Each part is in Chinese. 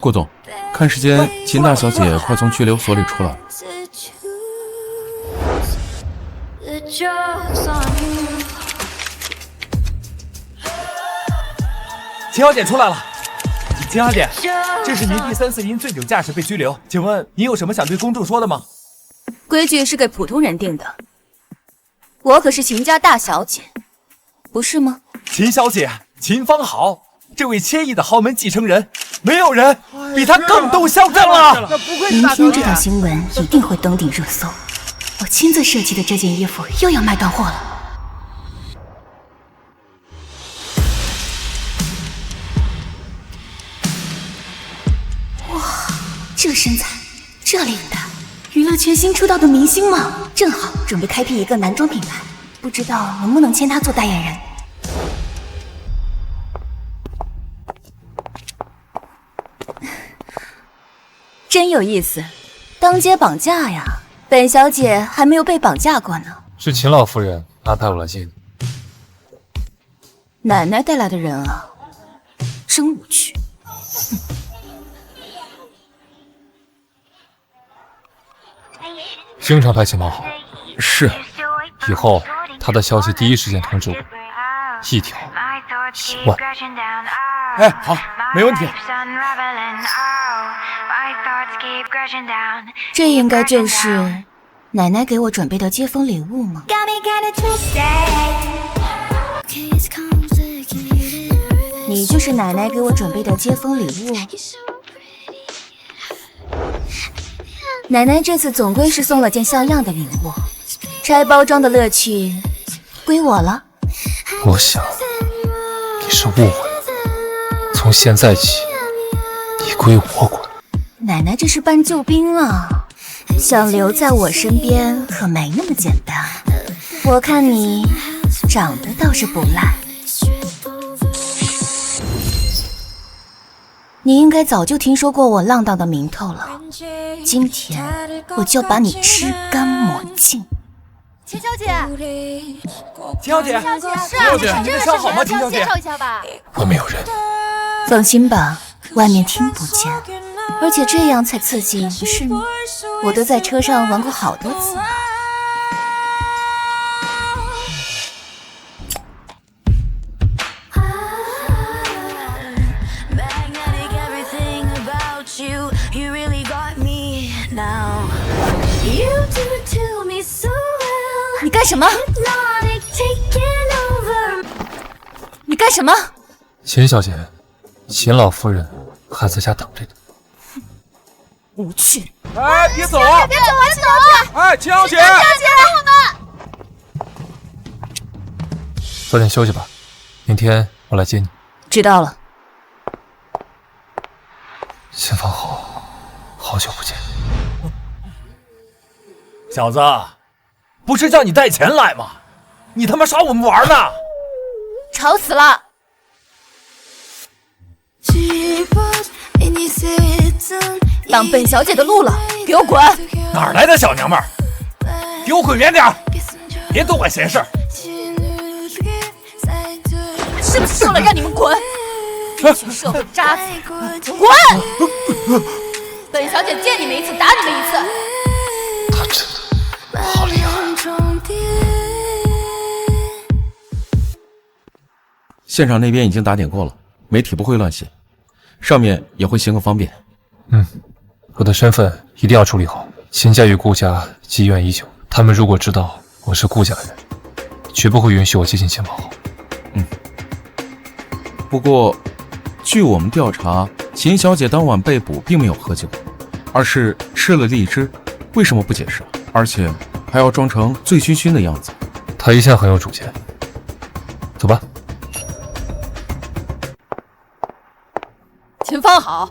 顾总，看时间，秦大小姐快从拘留所里出来了。秦小姐出来了。秦小姐，这是您第3次因醉酒驾驶被拘留，请问您有什么想对公众说的吗？规矩是给普通人定的，我可是秦家大小姐，不是吗？秦小姐，秦方好，这位千亿的豪门继承人，没有人比他更懂嚣张了。明天这条新闻一定会登顶热搜，我亲自设计的这件衣服又要卖断货了。哇，这身材，这领带，娱乐圈新出道的明星吗？正好准备开辟一个男装品牌，不知道能不能签他做代言人。真有意思，当街绑架呀！本小姐还没有被绑架过呢。是秦老夫人安排我来接你。奶奶带来的人啊，真无趣。经常派秦方好。是。以后他的消息第一时间通知我，一条1万。哎，好，没问题。这应该就是奶奶给我准备的接风礼物吗？你就是奶奶给我准备的接风礼物。奶奶这次总归是送了件像样的礼物，拆包装的乐趣归我了。我想你是误会了，从现在起你归我管。奶奶这是搬救兵啊，想留在我身边可没那么简单。我看你长得倒是不赖，你应该早就听说过我浪荡的名头了。今天我就把你吃干抹净。秦小姐，秦小姐，秦小姐，你的伤好吗？秦小姐，介绍一下吧。外面有人。放心吧，外面听不见，而且这样才刺激，不是吗？我都在车上玩过好多次。你干什么？你干什么？秦小姐，秦老夫人还在家等着你。无趣！哎，别走啊！别走啊，秦小姐！哎，秦小姐！秦小姐，让我们！早点休息吧，明天我来接你。知道了。秦方好，好久不见。小子，不是叫你带钱来吗？你他妈耍我们玩呢！吵死了！挡本小姐的路了，给我滚！哪来的小娘们儿？给我滚远点，别多管闲事儿！是不是说了让你们滚？这群社会渣子，滚！本小姐见你们一次打你们一次。他真的好厉害。现场那边已经打点过了，媒体不会乱写，上面也会行个方便。我的身份一定要处理好。秦家与顾家积怨已久，他们如果知道我是顾家人，绝不会允许我接近秦方好。不过，据我们调查，秦小姐当晚被捕并没有喝酒，而是吃了荔枝。为什么不解释？而且还要装成醉醺醺的样子。她一向很有主见。走吧。秦方好，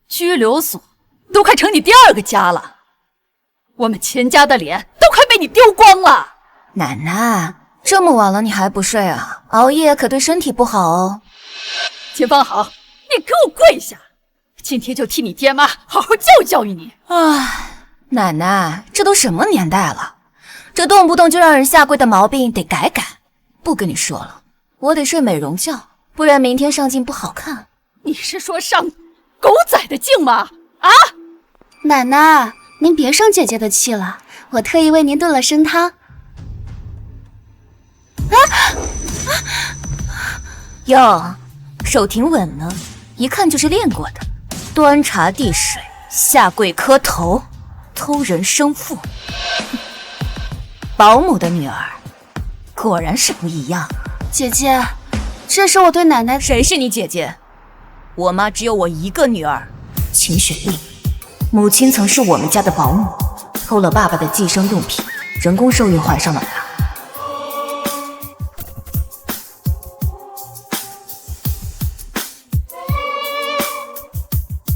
拘留所都快成你第2个家了，我们秦家的脸都快被你丢光了。奶奶，这么晚了你还不睡啊？熬夜可对身体不好哦。秦方好，你给我跪下！今天就替你爹妈好好教育教育你。唉，奶奶，这都什么年代了，这动不动就让人下跪的毛病得改改。不跟你说了，我得睡美容觉，不然明天上镜不好看。你是说上狗仔的劲吗？啊！奶奶，您别生姐姐的气了，我特意为您炖了参汤。哟，手挺稳呢，一看就是练过的。端茶递水，下跪磕头，偷人生父。保姆的女儿，果然是不一样。姐姐，这是我对奶奶……谁是你姐姐？我妈只有我一个女儿，秦雪莉。母亲曾是我们家的保姆，偷了爸爸的计生用品，人工受孕怀上了她。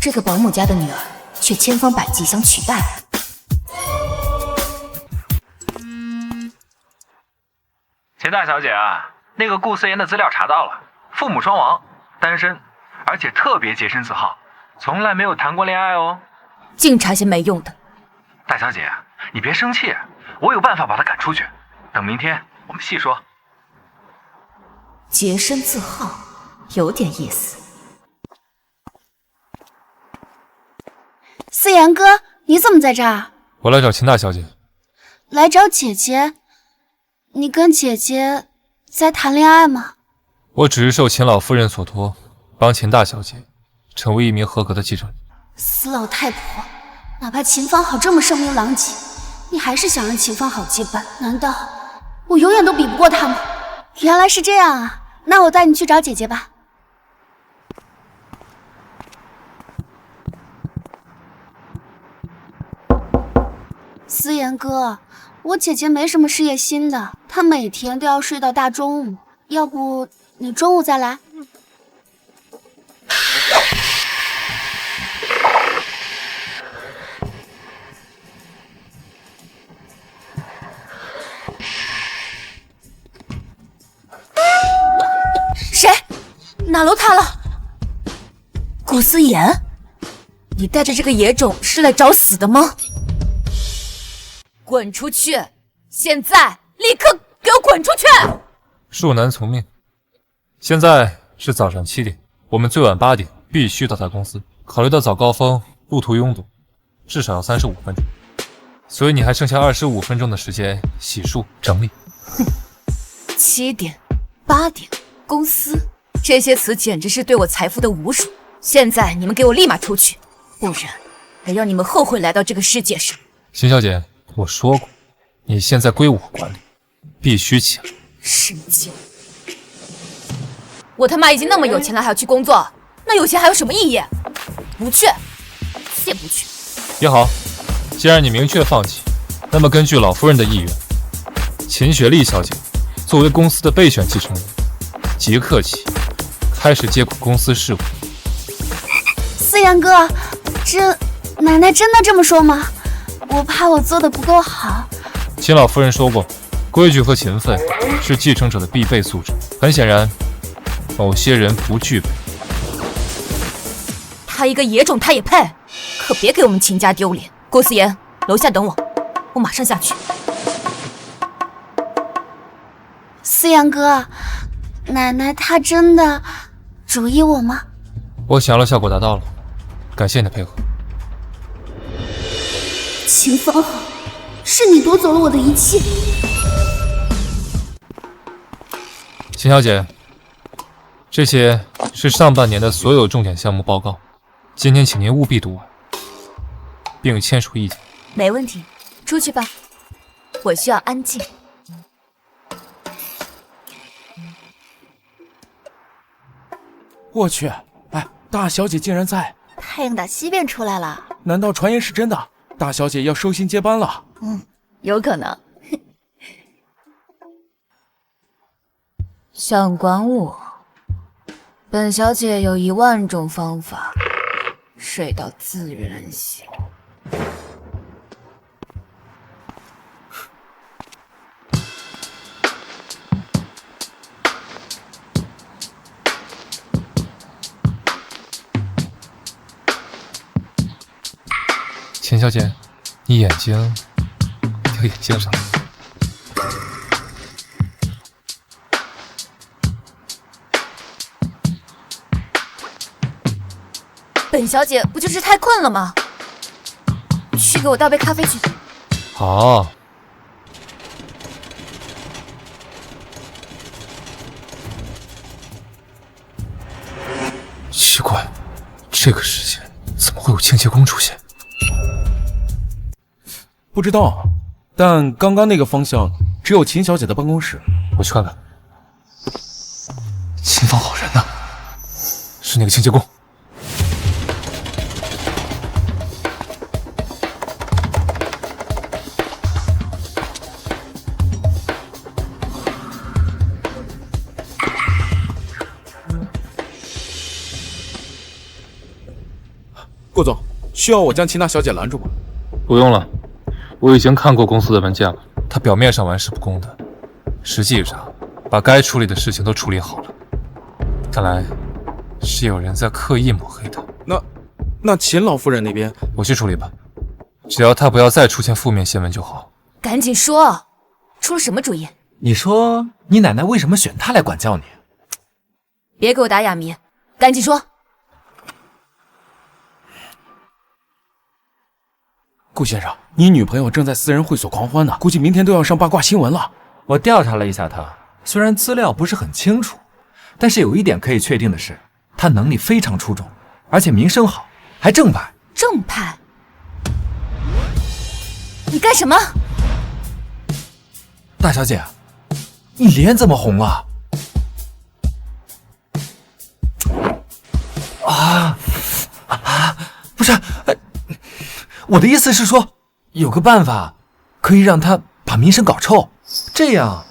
这个保姆家的女儿却千方百计想取代我。秦大小姐啊，那个顾思言的资料查到了，父母双亡，单身，而且特别洁身自好，从来没有谈过恋爱哦。净查些没用的。大小姐，你别生气，我有办法把他赶出去。等明天我们细说。洁身自好，有点意思。思言哥，你怎么在这儿？我来找秦大小姐。来找姐姐？你跟姐姐在谈恋爱吗？我只是受秦老夫人所托，帮秦大小姐成为一名合格的继承人。死老太婆，哪怕秦芳好这么声名狼藉，你还是想让秦芳好接班？难道我永远都比不过她吗？原来是这样啊，那我带你去找姐姐吧。思言哥，我姐姐没什么事业心的，她每天都要睡到大中午，要不你中午再来？谁？哪楼塌了？顾思言，你带着这个野种是来找死的吗？滚出去！现在立刻给我滚出去！恕难从命。现在是早上7点，我们最晚8点必须到达公司。考虑到早高峰路途拥堵，至少要35分钟，所以你还剩下25分钟的时间洗漱整理。哼，7点、8点，公司，这些词简直是对我财富的侮辱。现在你们给我立马出去，不然我让你们后悔来到这个世界上。秦小姐，我说过，你现在归我管理，必须起来。神经！我他妈已经那么有钱了，还要去工作？那有钱还有什么意义？不去，也不去。也好，既然你明确放弃，那么根据老夫人的意愿，秦雪莉小姐作为公司的备选继承人，即刻起开始接管公司事务。思言哥，这奶奶真的这么说吗？我怕我做的不够好。秦老夫人说过，规矩和勤奋是继承者的必备素质。很显然，某些人不具备。他一个野种，他也配？可别给我们秦家丢脸。顾思言，楼下等我，我马上下去。思言哥，奶奶她真的主意我吗？我想了，效果达到了，感谢你的配合。秦芳好，是你夺走了我的一切。秦小姐，这些是上半年的所有重点项目报告，今天请您务必读完，并签署意见。没问题，出去吧，我需要安静。我去，哎，大小姐竟然在！太阳打西边出来了，难道传言是真的？大小姐要收心接班了？有可能。想管我，本小姐有10000种方法，睡到自然醒。秦小姐，你眼睛掉眼镜上了。本小姐不就是太困了吗？去给我倒杯咖啡去。好。奇怪，这个时间怎么会有清洁工出现？不知道，但刚刚那个方向只有秦小姐的办公室。我去看看。秦放好人呢，是那个清洁工。顾总，需要我将秦大小姐拦住吗？不用了，我已经看过公司的文件了，它表面上玩世不恭的，实际上把该处理的事情都处理好了。看来是有人在刻意抹黑他。那秦老夫人那边，我去处理吧，只要他不要再出现负面新闻就好。赶紧说，出了什么主意？你说你奶奶为什么选他来管教你？别给我打哑谜，赶紧说。顾先生，你女朋友正在私人会所狂欢呢，估计明天都要上八卦新闻了。我调查了一下她，虽然资料不是很清楚，但是有一点可以确定的是，她能力非常出众，而且名声好，还正派。正派？你干什么？大小姐，你脸怎么红了？不是，我的意思是说，有个办法可以让他把名声搞臭，这样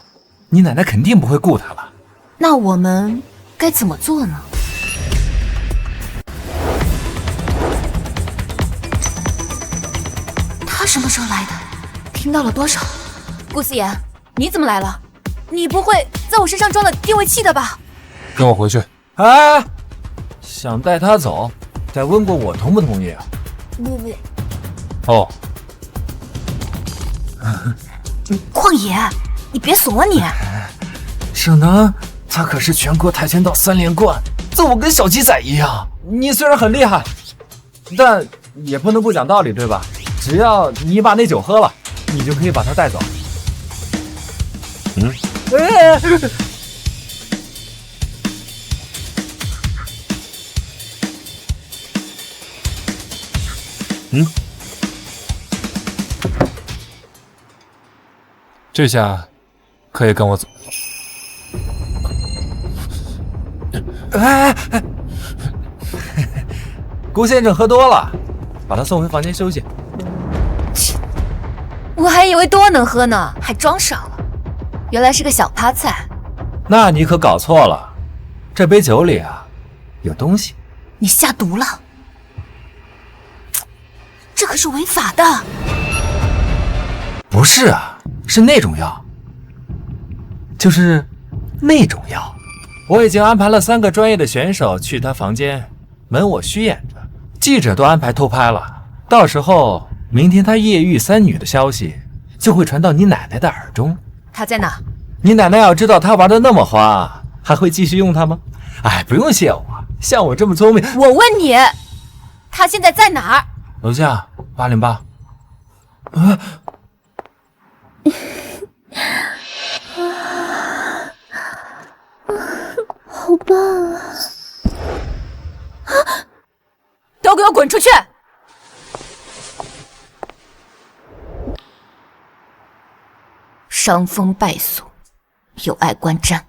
你奶奶肯定不会雇他了。那我们该怎么做呢？他什么时候来的？听到了多少？顾思妍，你怎么来了？你不会在我身上装了定位器的吧？跟我回去。哎，想带他走，得问过我同不同意啊？不，哦，旷野，你别怂了你！省能，他可是全国跆拳道3连冠，揍我跟小鸡仔一样。你虽然很厉害，但也不能不讲道理，对吧？只要你把那酒喝了，你就可以把他带走。这下可以跟我走。顾先生喝多了，把他送回房间休息。我还以为多能喝呢，还装傻了，原来是个小趴菜。那你可搞错了，这杯酒里啊有东西。你下毒了，这可是违法的。不是啊，是那种药，就是那种药。我已经安排了3个专业的选手去他房间，门我虚掩着，记者都安排偷拍了。到时候明天他夜遇3女的消息就会传到你奶奶的耳中。他在哪？你奶奶要知道他玩的那么花，还会继续用他吗？哎，不用谢我，像我这么聪明。我问你，他现在在哪儿？楼下808。好棒啊！都给我滚出去！伤风败俗，有碍观瞻，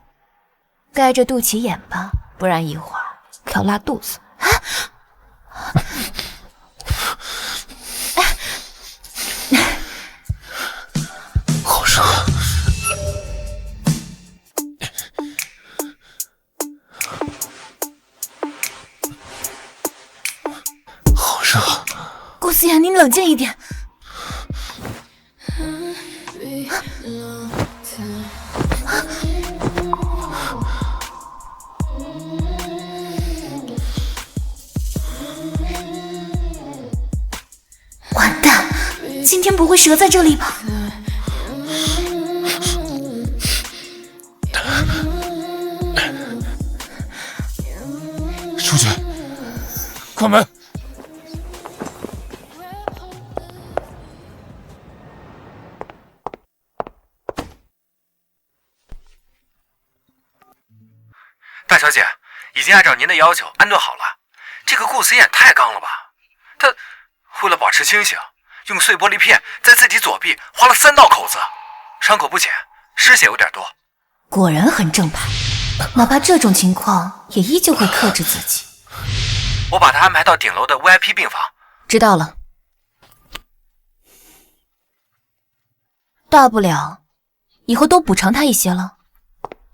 盖着肚脐眼吧，不然一会儿可要拉肚子。好热。好热。顾思妍，你冷静一点。完蛋，今天不会折在这里吧？出去，关门。小姐，已经按照您的要求安顿好了。这个顾思燕太刚了吧？她为了保持清醒，用碎玻璃片在自己左臂划了3道口子，伤口不浅，失血有点多。果然很正派，哪怕这种情况也依旧会克制自己。我把她安排到顶楼的 VIP 病房。知道了。大不了以后都补偿他一些了。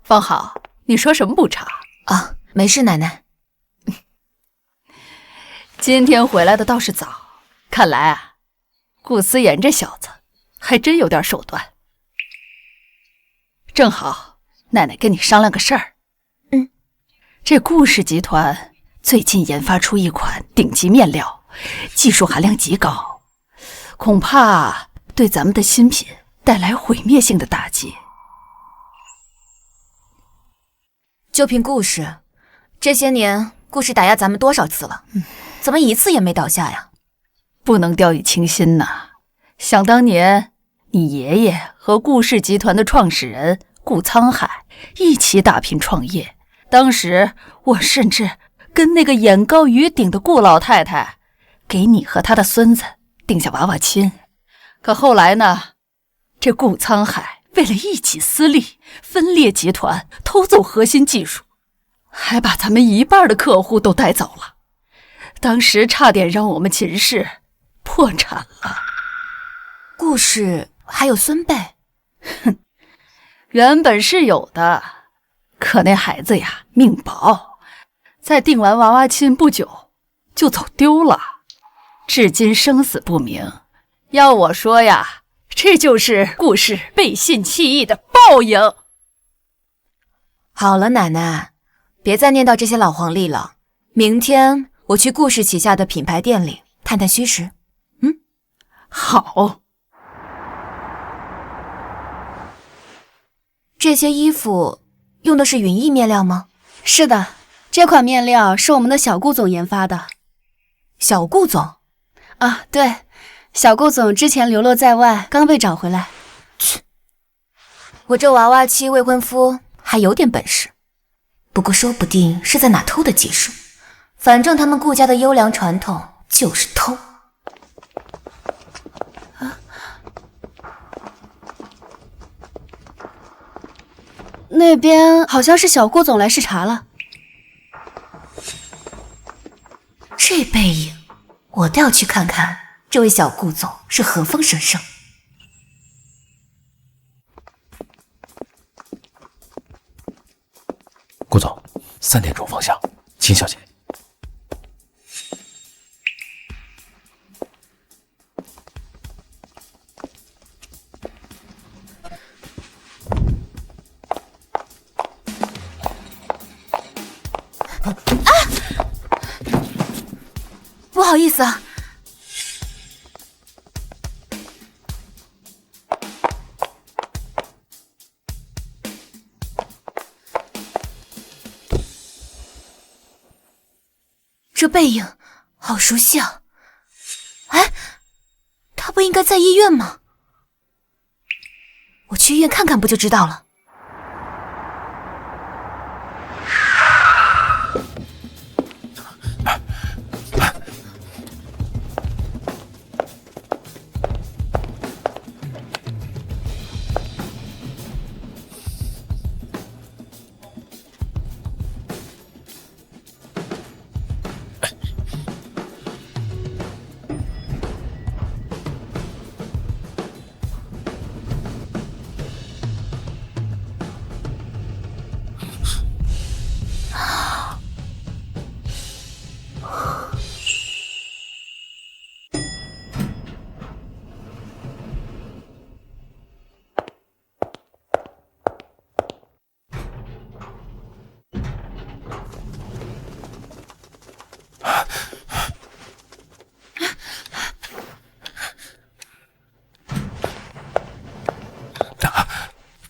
方好，你说什么补偿啊？没事，奶奶。今天回来的倒是早，看来啊，顾思妍这小子还真有点手段。正好，奶奶跟你商量个事儿。这顾氏集团最近研发出一款顶级面料，技术含量极高，恐怕对咱们的新品带来毁灭性的打击。就凭顾氏，这些年顾氏打压咱们多少次了，怎么一次也没倒下呀？不能掉以轻心呐。想当年，你爷爷和顾氏集团的创始人顾沧海一起打拼创业，当时我甚至跟那个眼高于顶的顾老太太，给你和他的孙子定下娃娃亲。可后来呢，这顾沧海为了一己私利，分裂集团，偷走核心技术，还把咱们一半的客户都带走了。当时差点让我们秦氏破产了。顾氏还有孙辈？哼，原本是有的，可那孩子呀命薄，在定完娃娃亲不久就走丢了，至今生死不明。要我说呀，这就是顾氏背信弃义的报应。好了，奶奶，别再念叨这些老黄历了。明天我去顾氏旗下的品牌店里探探虚实。好。这些衣服用的是云翼面料吗？是的，这款面料是我们的小顾总研发的。小顾总？啊，对，小顾总之前流落在外，刚被找回来。切，我这娃娃妻未婚夫还有点本事，不过说不定是在哪偷的技术。反正他们顾家的优良传统就是偷。那边好像是小顾总来视察了。这背影，我倒要去看看这位小顾总是何方神圣。顾总，3点钟方向，秦小姐。不好意思啊。这背影好熟悉啊！哎，他不应该在医院吗？我去医院看看不就知道了。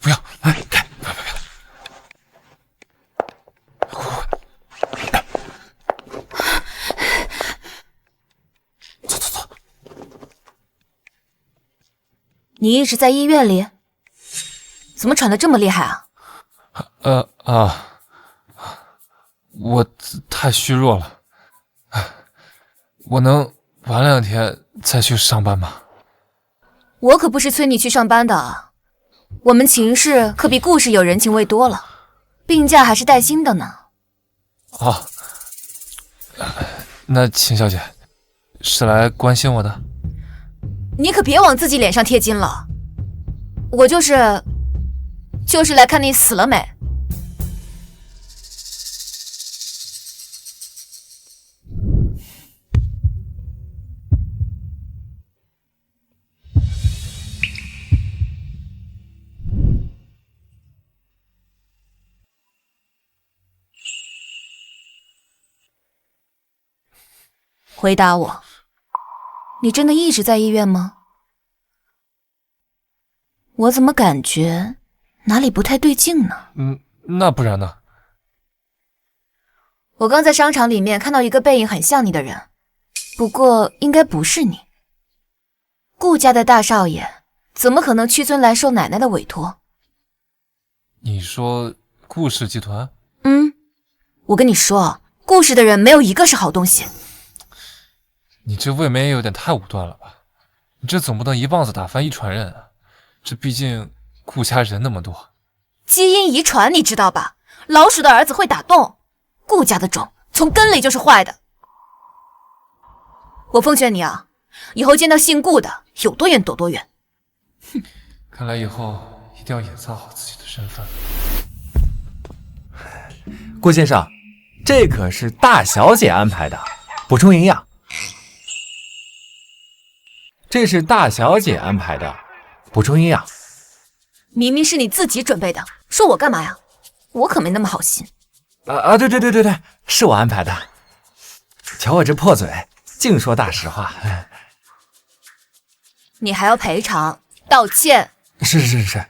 不要，哎，开，走走走。你一直在医院里？怎么喘得这么厉害啊？我太虚弱了，我能晚2天再去上班吗？我可不是催你去上班的，我们秦氏可比顾氏有人情味多了，病假还是带薪的呢。哦，那秦小姐是来关心我的？你可别往自己脸上贴金了，我就是来看你死了没。回答我，你真的一直在医院吗？我怎么感觉哪里不太对劲呢？那不然呢？我刚在商场里面看到一个背影很像你的人，不过应该不是你。顾家的大少爷怎么可能屈尊来受奶奶的委托？你说顾氏集团？我跟你说，顾氏的人没有一个是好东西。你这未免也有点太武断了吧？你这总不能一棒子打翻一船人啊！这毕竟顾家人那么多，基因遗传你知道吧？老鼠的儿子会打洞，顾家的种从根里就是坏的。我奉劝你啊，以后见到姓顾的，有多远躲多远。看来以后一定要掩藏好自己的身份。顾先生，这可是大小姐安排的，补充营养。这是大小姐安排的，补充营养。明明是你自己准备的，说我干嘛呀？我可没那么好心。对，是我安排的。瞧我这破嘴，净说大实话。你还要赔偿道歉？是，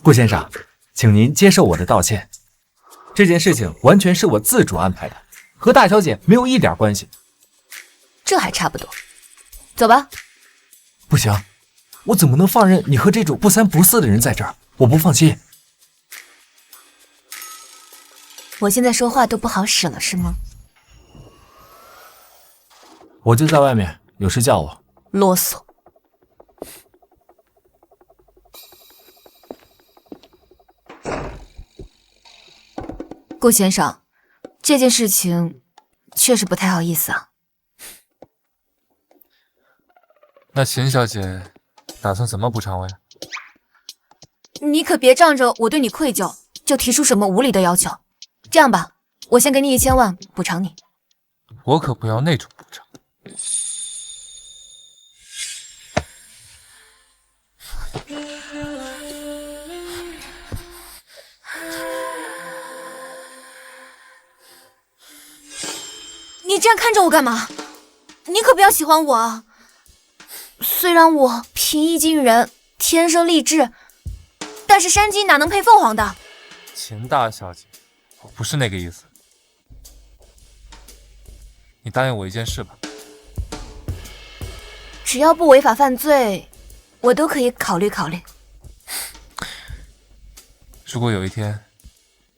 顾先生，请您接受我的道歉。这件事情完全是我自主安排的，和大小姐没有一点关系。这还差不多。走吧。不行，我怎么能放任你和这种不三不四的人在这儿？我不放心。我现在说话都不好使了是吗？我就在外面，有事叫我。啰嗦。顾先生，这件事情确实不太好意思啊。那秦小姐打算怎么补偿我呀？你可别仗着我对你愧疚，就提出什么无理的要求。这样吧，我先给你1000万补偿你。我可不要那种补偿。你这样看着我干嘛？你可不要喜欢我啊！虽然我平易近人，天生丽质，但是山鸡哪能配凤凰的？秦大小姐，我不是那个意思。你答应我一件事吧。只要不违法犯罪，我都可以考虑考虑。如果有一天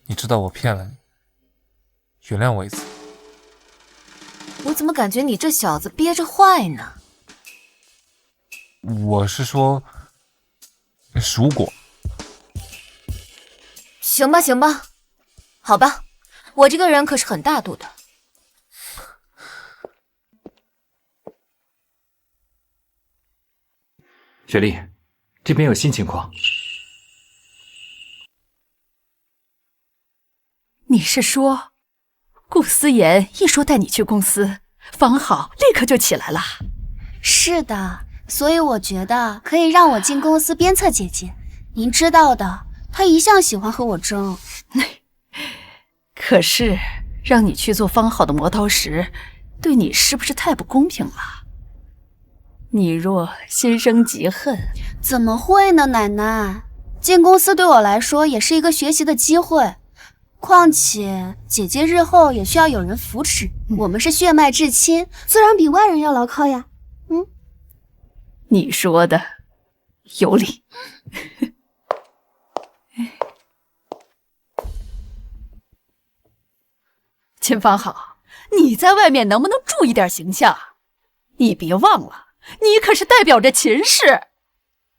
你知道我骗了你，原谅我一次。我怎么感觉你这小子憋着坏呢？我是说，如果。行吧，好吧，我这个人可是很大度的。雪莉，这边有新情况。你是说，顾思言一说带你去公司，方好立刻就起来了？是的，所以我觉得可以让我进公司鞭策姐姐。您知道的，她一向喜欢和我争。可是让你去做方好的磨刀石，对你是不是太不公平了？你若心生嫉恨，怎么会呢，奶奶？进公司对我来说也是一个学习的机会。况且姐姐日后也需要有人扶持，我们是血脉至亲，自然比外人要牢靠呀。你说的有理。秦方好，你在外面能不能注意点形象？你别忘了，你可是代表着秦氏。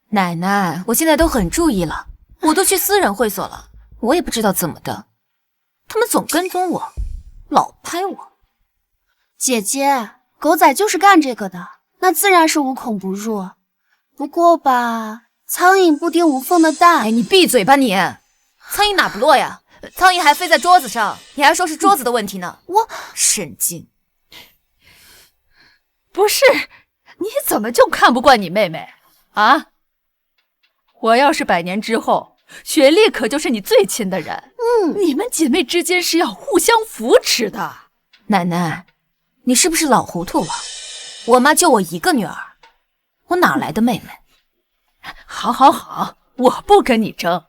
奶奶，我现在都很注意了，我都去私人会所了，我也不知道怎么的，他们总跟踪我，老拍我。姐姐，狗仔就是干这个的，那自然是无孔不入。不过吧，苍蝇不叮无缝的蛋。哎，你闭嘴吧你！苍蝇哪不落呀？苍蝇还飞在桌子上，你还说是桌子的问题呢？我神经！不是，你怎么就看不惯你妹妹啊？我要是100年之后，雪莉可就是你最亲的人。你们姐妹之间是要互相扶持的。奶奶，你是不是老糊涂了？我妈就我一个女儿，我哪来的妹妹？好好好，我不跟你争。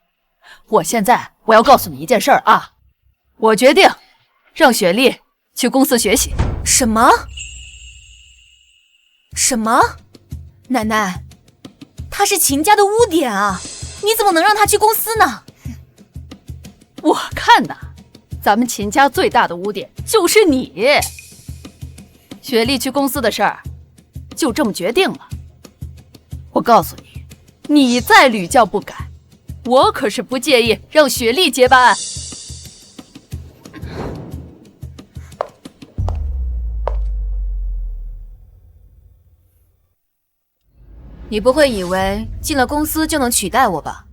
我要告诉你一件事儿啊，我决定让雪莉去公司学习。什么？什么？奶奶，她是秦家的污点啊，你怎么能让她去公司呢？我看呐，咱们秦家最大的污点就是你。雪莉去公司的事儿就这么决定了。我告诉你，你再屡教不改，我可是不介意让雪莉接班。你不会以为进了公司就能取代我吧？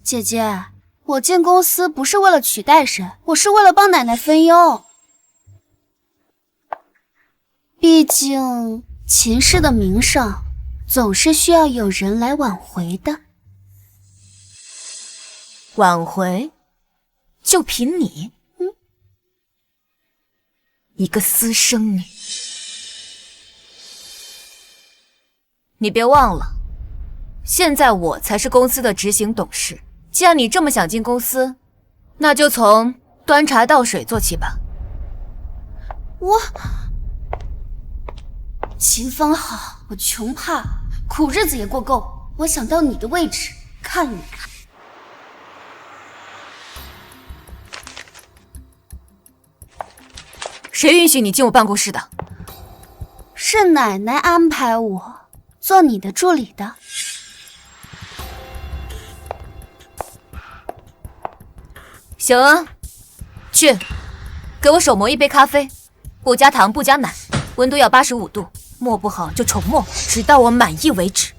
姐姐，我进公司不是为了取代谁，我是为了帮奶奶分忧。毕竟秦氏的名声总是需要有人来挽回的。挽回？就凭你？一个私生女。你别忘了，现在我才是公司的执行董事。既然你这么想进公司，那就从端茶倒水做起吧。秦风好，我穷怕，苦日子也过够，我想到你的位置，看你。谁允许你进我办公室的？是奶奶安排我做你的助理的。行啊，去，给我手磨一杯咖啡，不加糖不加奶，温度要85度，磨不好就重磨，直到我满意为止。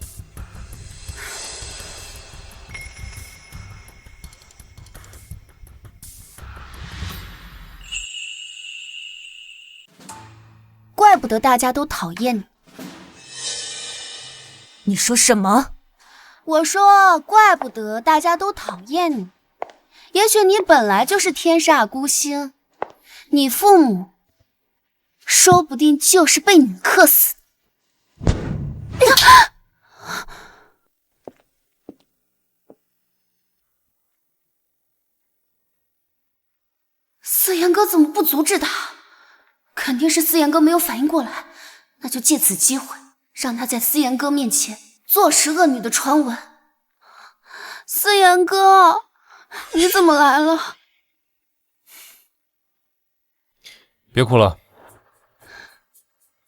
怪不得大家都讨厌你。你说什么？我说，怪不得大家都讨厌你。也许你本来就是天煞孤星，你父母说不定就是被你克死。思言哥怎么不阻止他？肯定是思言哥没有反应过来，那就借此机会让他在思言哥面前坐实恶女的传闻。思言哥，你怎么来了？别哭了，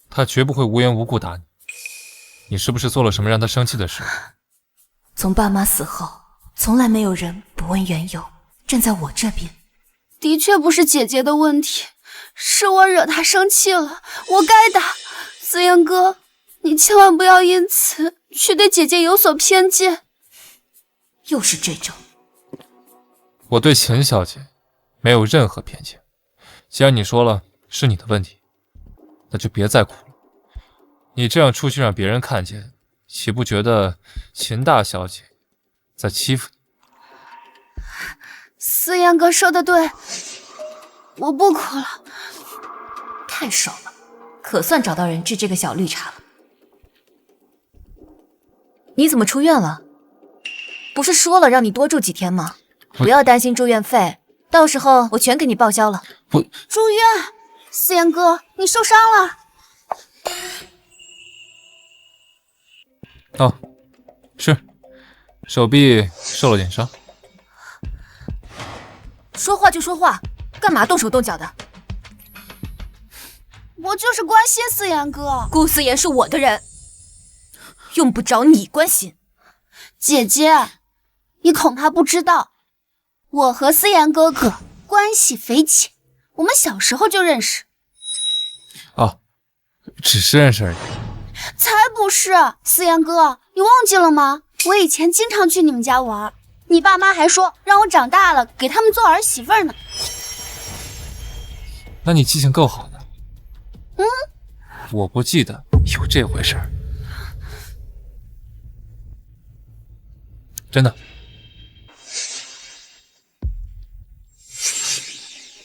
他绝不会无缘无故打你。你是不是做了什么让他生气的事？从爸妈死后，从来没有人不问缘由，站在我这边。的确不是姐姐的问题，是我惹他生气了，我该打。思言哥，你千万不要因此去对姐姐有所偏见。又是这种。我对秦小姐没有任何偏见。既然你说了是你的问题，那就别再哭了。你这样出去让别人看见，岂不觉得秦大小姐在欺负你？思言哥说的对，我不哭了。太爽了，可算找到人治这个小绿茶了。你怎么出院了？不是说了让你多住几天吗？不要担心住院费，到时候我全给你报销了。不，住院？思言哥，你受伤了？哦，是，手臂受了点伤。说话就说话，干嘛动手动脚的？我就是关心思言哥。顾思言是我的人，用不着你关心。姐姐，你恐怕不知道，我和思言哥哥关系匪浅，我们小时候就认识。哦，只是认识而已。才不是，思言哥，你忘记了吗？我以前经常去你们家玩，你爸妈还说让我长大了给他们做儿媳妇呢。那你记性够好的。嗯，我不记得有这回事儿。真的。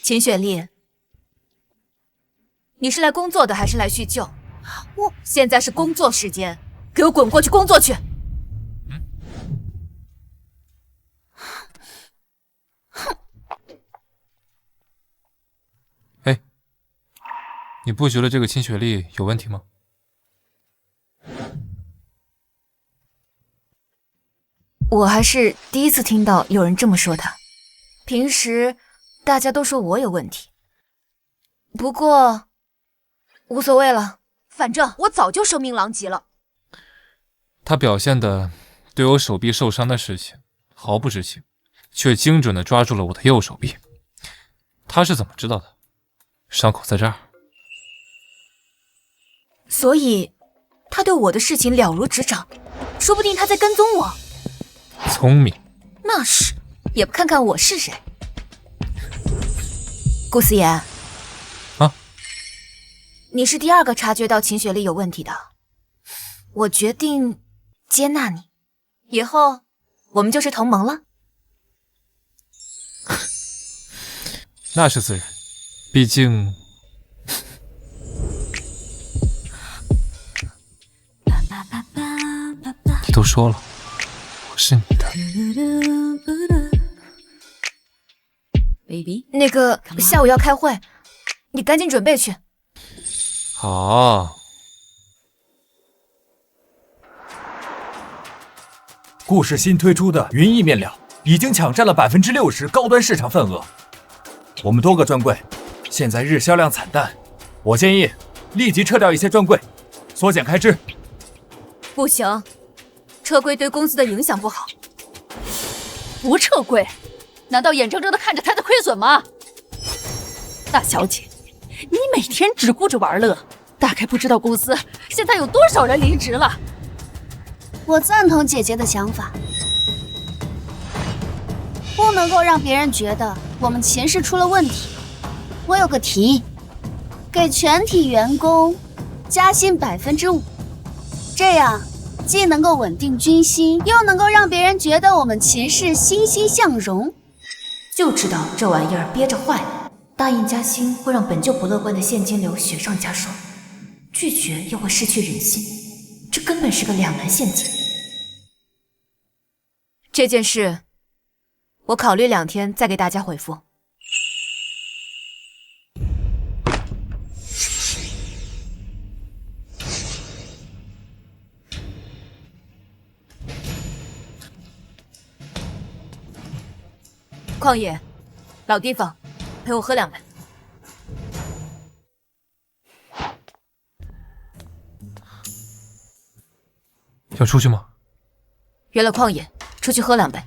秦雪莉，你是来工作的还是来叙旧？现在是工作时间，给我滚过去工作去！哎，你不觉得这个秦雪莉有问题吗？我还是第一次听到有人这么说她。平时大家都说我有问题，不过无所谓了，反正我早就声名狼藉了。他表现的对我手臂受伤的事情毫不知情，却精准的抓住了我的右手臂。他是怎么知道的？伤口在这儿。所以他对我的事情了如指掌，说不定他在跟踪我。聪明。那是，也不看看我是谁。顾思言，啊，你是第二个察觉到秦雪莉有问题的，我决定接纳你，以后我们就是同盟了。那是自然，毕竟你都说了，我是你的。baby， 那个下午要开会，你赶紧准备去。好。顾氏新推出的云翼面料已经抢占了60%高端市场份额，我们多个专柜现在日销量惨淡，我建议立即撤掉一些专柜，缩减开支。不行，撤柜对公司的影响不好。不撤柜，难道眼睁睁地看着他的亏损吗？大小姐，你每天只顾着玩乐，大概不知道公司现在有多少人离职了。我赞同姐姐的想法，不能够让别人觉得我们秦氏出了问题。我有个提议，给全体员工加薪5%，这样既能够稳定军心，又能够让别人觉得我们秦氏欣欣向荣。就知道这玩意儿憋着坏了，答应加薪会让本就不乐观的现金流雪上加霜，拒绝又会失去人心，这根本是个两难陷阱。这件事，我考虑2天再给大家回复。旷野，老地方，陪我喝2杯。要出去吗？约了旷野，出去喝2杯。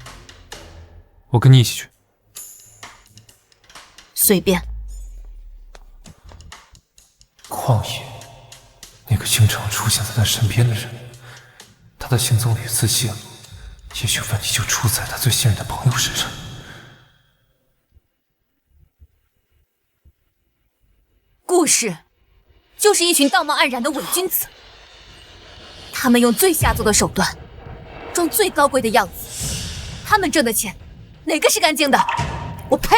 我跟你一起去。随便。旷野，那个经常出现在他身边的人，他的行踪屡次泄露，也许问题就出在他最信任的朋友身上。顾氏就是一群道貌岸然的伪君子，他们用最下作的手段装最高贵的样子，他们挣的钱哪个是干净的？我呸！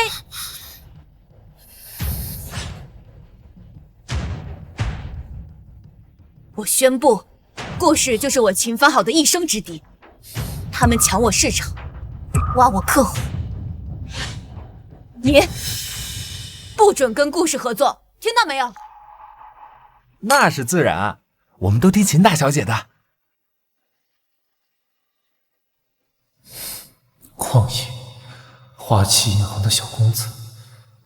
我宣布，顾氏就是我秦发好的一生之敌，他们抢我市场，挖我客户，你不准跟顾氏合作，听到没有？那是自然，我们都听秦大小姐的。旷野，花旗银行的小公子，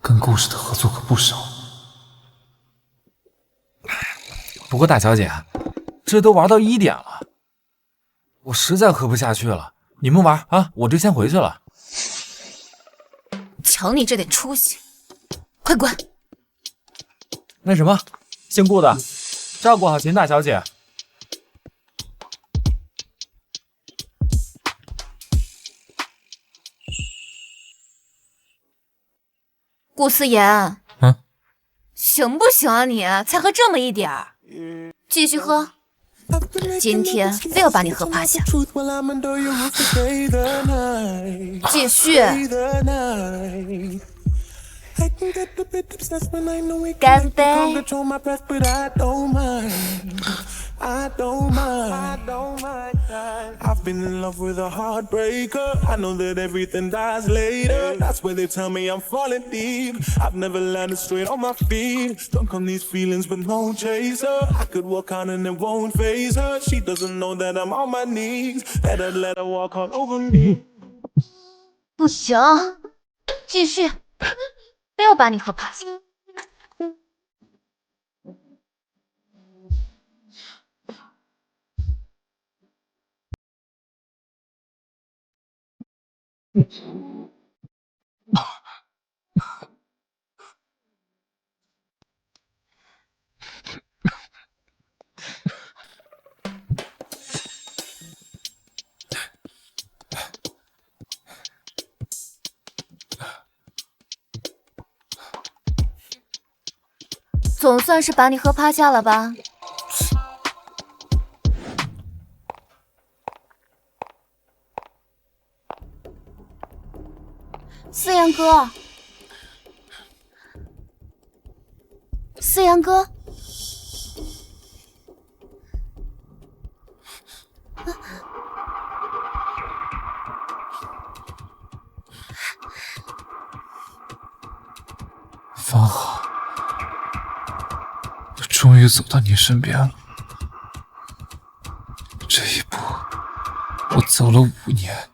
跟顾氏的合作可不少。不过大小姐，这都玩到1点了，我实在喝不下去了。你们玩啊，我就先回去了。瞧你这点出息，快滚！那什么，姓顾的，照顾好秦大小姐。顾思言，嗯，行不行啊你？才喝这么一点儿，继续喝。今天非要把你喝趴下。继续。干杯。I don't mind. I've been in love with a heartbreaker. I know that everything dies later. That's where they tell me I'm falling deep. I've never landed straight on my feet. Stuck on these feelings with no chaser. I could walk on and it won't faze her. She doesn't know that I'm on my knees. Let her walk all over me. 不行，继续，非要把你喝趴下。总算是把你喝趴下了吧？思言哥，思言哥，方好，我终于走到你身边了。这一步，我走了5年。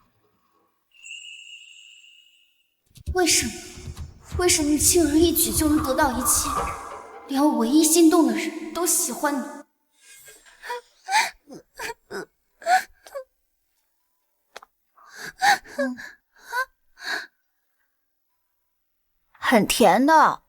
为什么轻而易举就能得到一切，连我唯一心动的人都喜欢你？很甜的。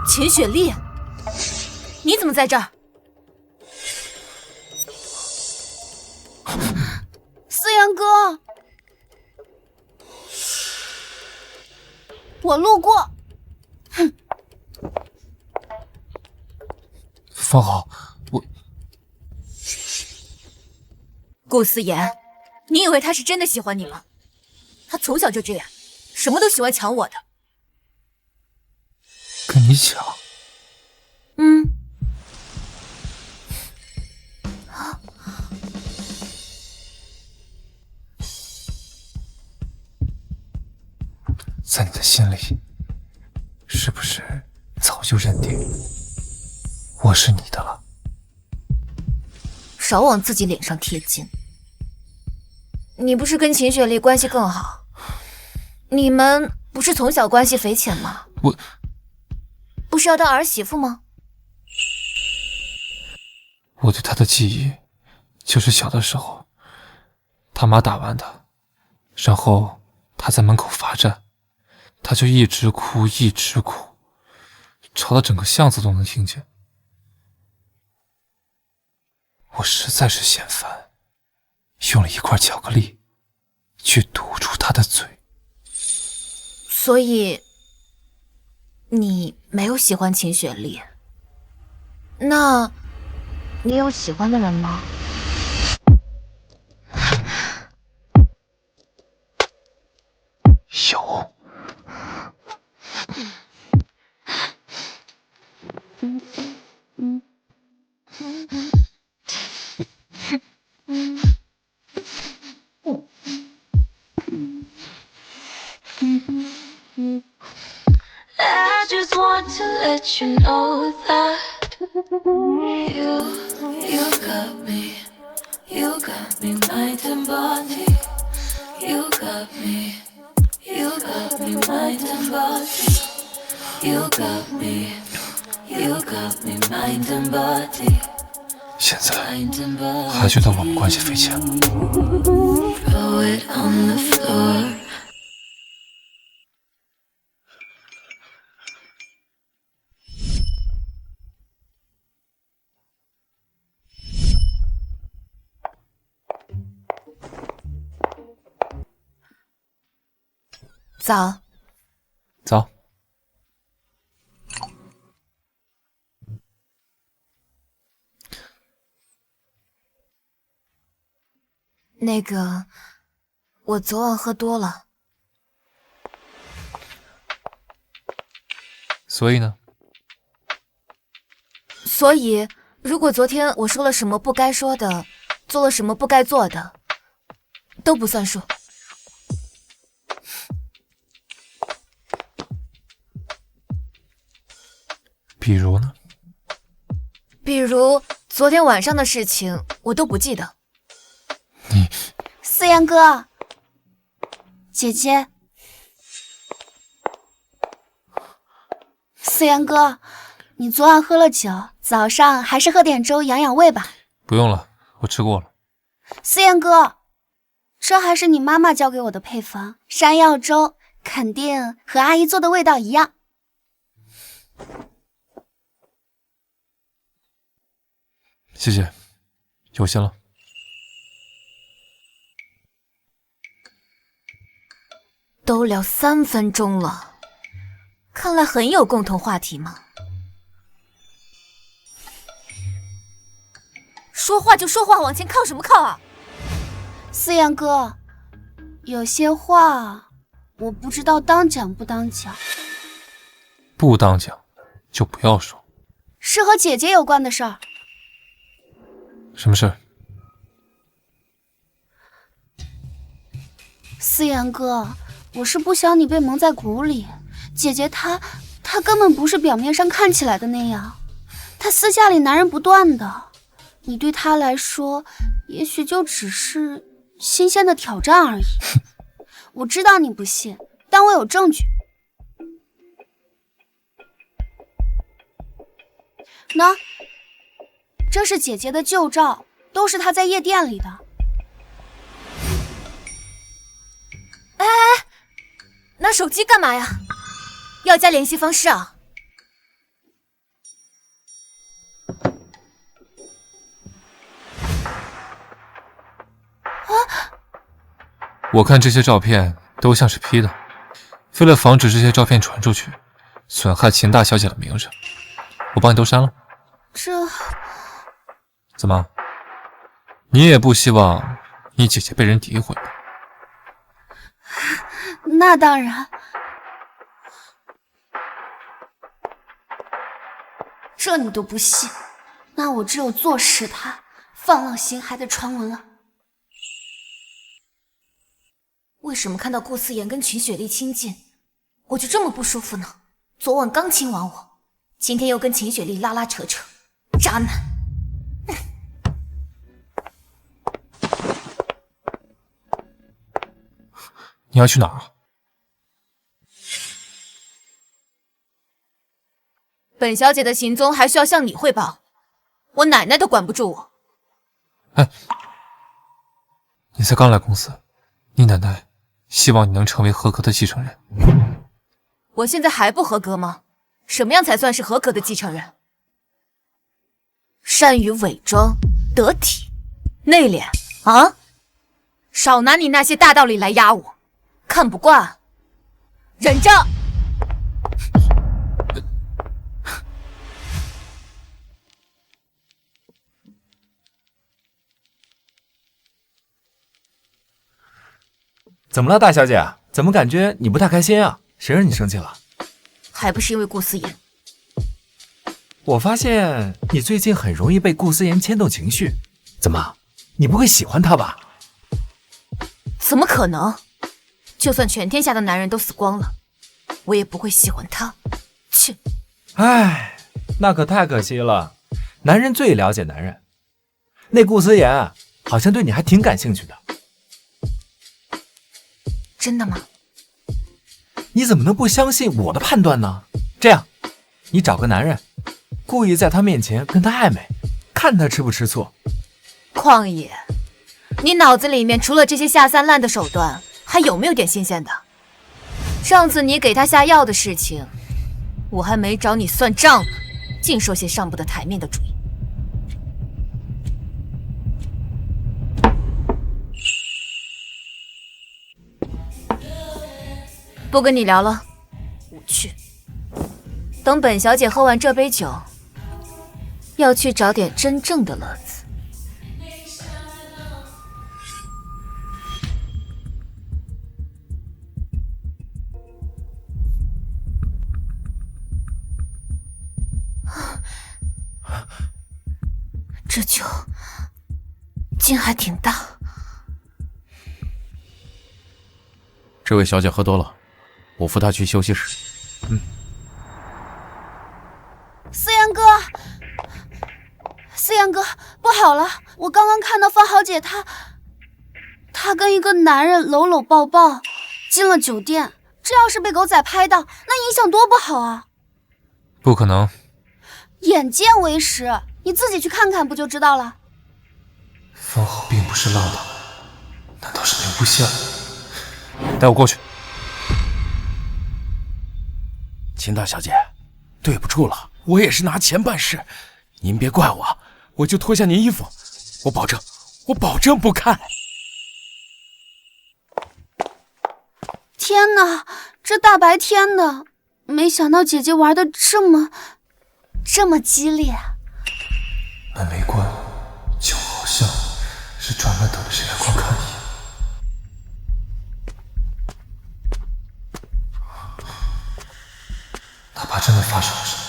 秦雪莉，你怎么在这儿？思言哥，我路过。哼，方好，我顾思言，你以为他是真的喜欢你吗？他从小就这样，什么都喜欢抢我的。跟你抢？嗯。在你的心里，是不是早就认定我是你的了？少往自己脸上贴金。你不是跟秦雪莉关系更好？你们不是从小关系匪浅吗？我不是要当儿媳妇吗？我对她的记忆，就是小的时候，他妈打完她，然后她在门口罚站，她就一直哭，吵得整个巷子都能听见。我实在是嫌烦，用了一块巧克力去堵住她的嘴。所以你没有喜欢秦雪莉，那你有喜欢的人吗？有。I just want to let you know that You got me, you got me mind and body. You got me, you got me mind and body. You got me, you got me mind and body. 现在还觉得我们关系匪浅吗？ Throw it on the floor. 早。早。那个，我昨晚喝多了。所以呢？所以，如果昨天我说了什么不该说的，做了什么不该做的，都不算数。比如呢？比如昨天晚上的事情，我都不记得。思妍哥，姐姐，思妍哥，你昨晚喝了酒，早上还是喝点粥养养胃吧。不用了，我吃过了。思妍哥，这还是你妈妈教给我的配方，山药粥肯定和阿姨做的味道一样。谢谢，有心了。都聊3分钟了，看来很有共同话题嘛。说话就说话，往前靠什么靠啊？思妍哥，有些话我不知道当讲不当讲。不当讲就不要说。是和姐姐有关的事儿。什么事儿？思妍哥，我是不想你被蒙在鼓里。姐姐她根本不是表面上看起来的那样，她私下里男人不断的。你对她来说，也许就只是新鲜的挑战而已。我知道你不信，但我有证据。喏，这是姐姐的旧照，都是她在夜店里的。哎，拿手机干嘛呀？要加联系方式啊？我看这些照片都像是 P 的，为了防止这些照片传出去，损害秦大小姐的名声，我帮你都删了。这怎么？你也不希望你姐姐被人诋毁吧？那当然。这你都不信，那我只有坐实他放浪形骸的传闻了。为什么看到顾思妍跟秦雪莉亲近，我就这么不舒服呢？昨晚刚亲完我，今天又跟秦雪莉拉拉扯扯，渣男！你要去哪儿啊？本小姐的行踪还需要向你汇报，我奶奶都管不住我。哎，你才刚来公司，你奶奶希望你能成为合格的继承人。我现在还不合格吗？什么样才算是合格的继承人？善于伪装，得体，内敛啊！少拿你那些大道理来压我，看不惯，忍着。怎么了，大小姐？怎么感觉你不太开心啊？谁让你生气了？还不是因为顾思妍。我发现你最近很容易被顾思妍牵动情绪，怎么？你不会喜欢她吧？怎么可能？就算全天下的男人都死光了，我也不会喜欢她。切！唉，那可太可惜了。男人最了解男人。那顾思言啊，好像对你还挺感兴趣的。真的吗？你怎么能不相信我的判断呢？这样，你找个男人，故意在他面前跟他暧昧，看他吃不吃醋。旷野，你脑子里面除了这些下三滥的手段，还有没有点新鲜的？上次你给他下药的事情，我还没找你算账呢，净说些上不得台面的主意。不跟你聊了，我去。等本小姐喝完这杯酒，要去找点真正的乐子。这酒劲还挺大。这位小姐喝多了，我扶她去休息室。思言哥，思言哥，不好了！我刚刚看到方豪姐她跟一个男人搂搂抱抱进了酒店，这要是被狗仔拍到，那影响多不好啊！不可能，眼见为实，你自己去看看不就知道了。方豪并不是浪荡，难道是留不下？带我过去。秦大小姐，对不住了，我也是拿钱办事，您别怪我，我就脱下您衣服，我保证不看。天哪，这大白天的，没想到姐姐玩的这么激烈。门没关，酒好像是专门等着谁来观看一眼。哪怕真的发生了什么，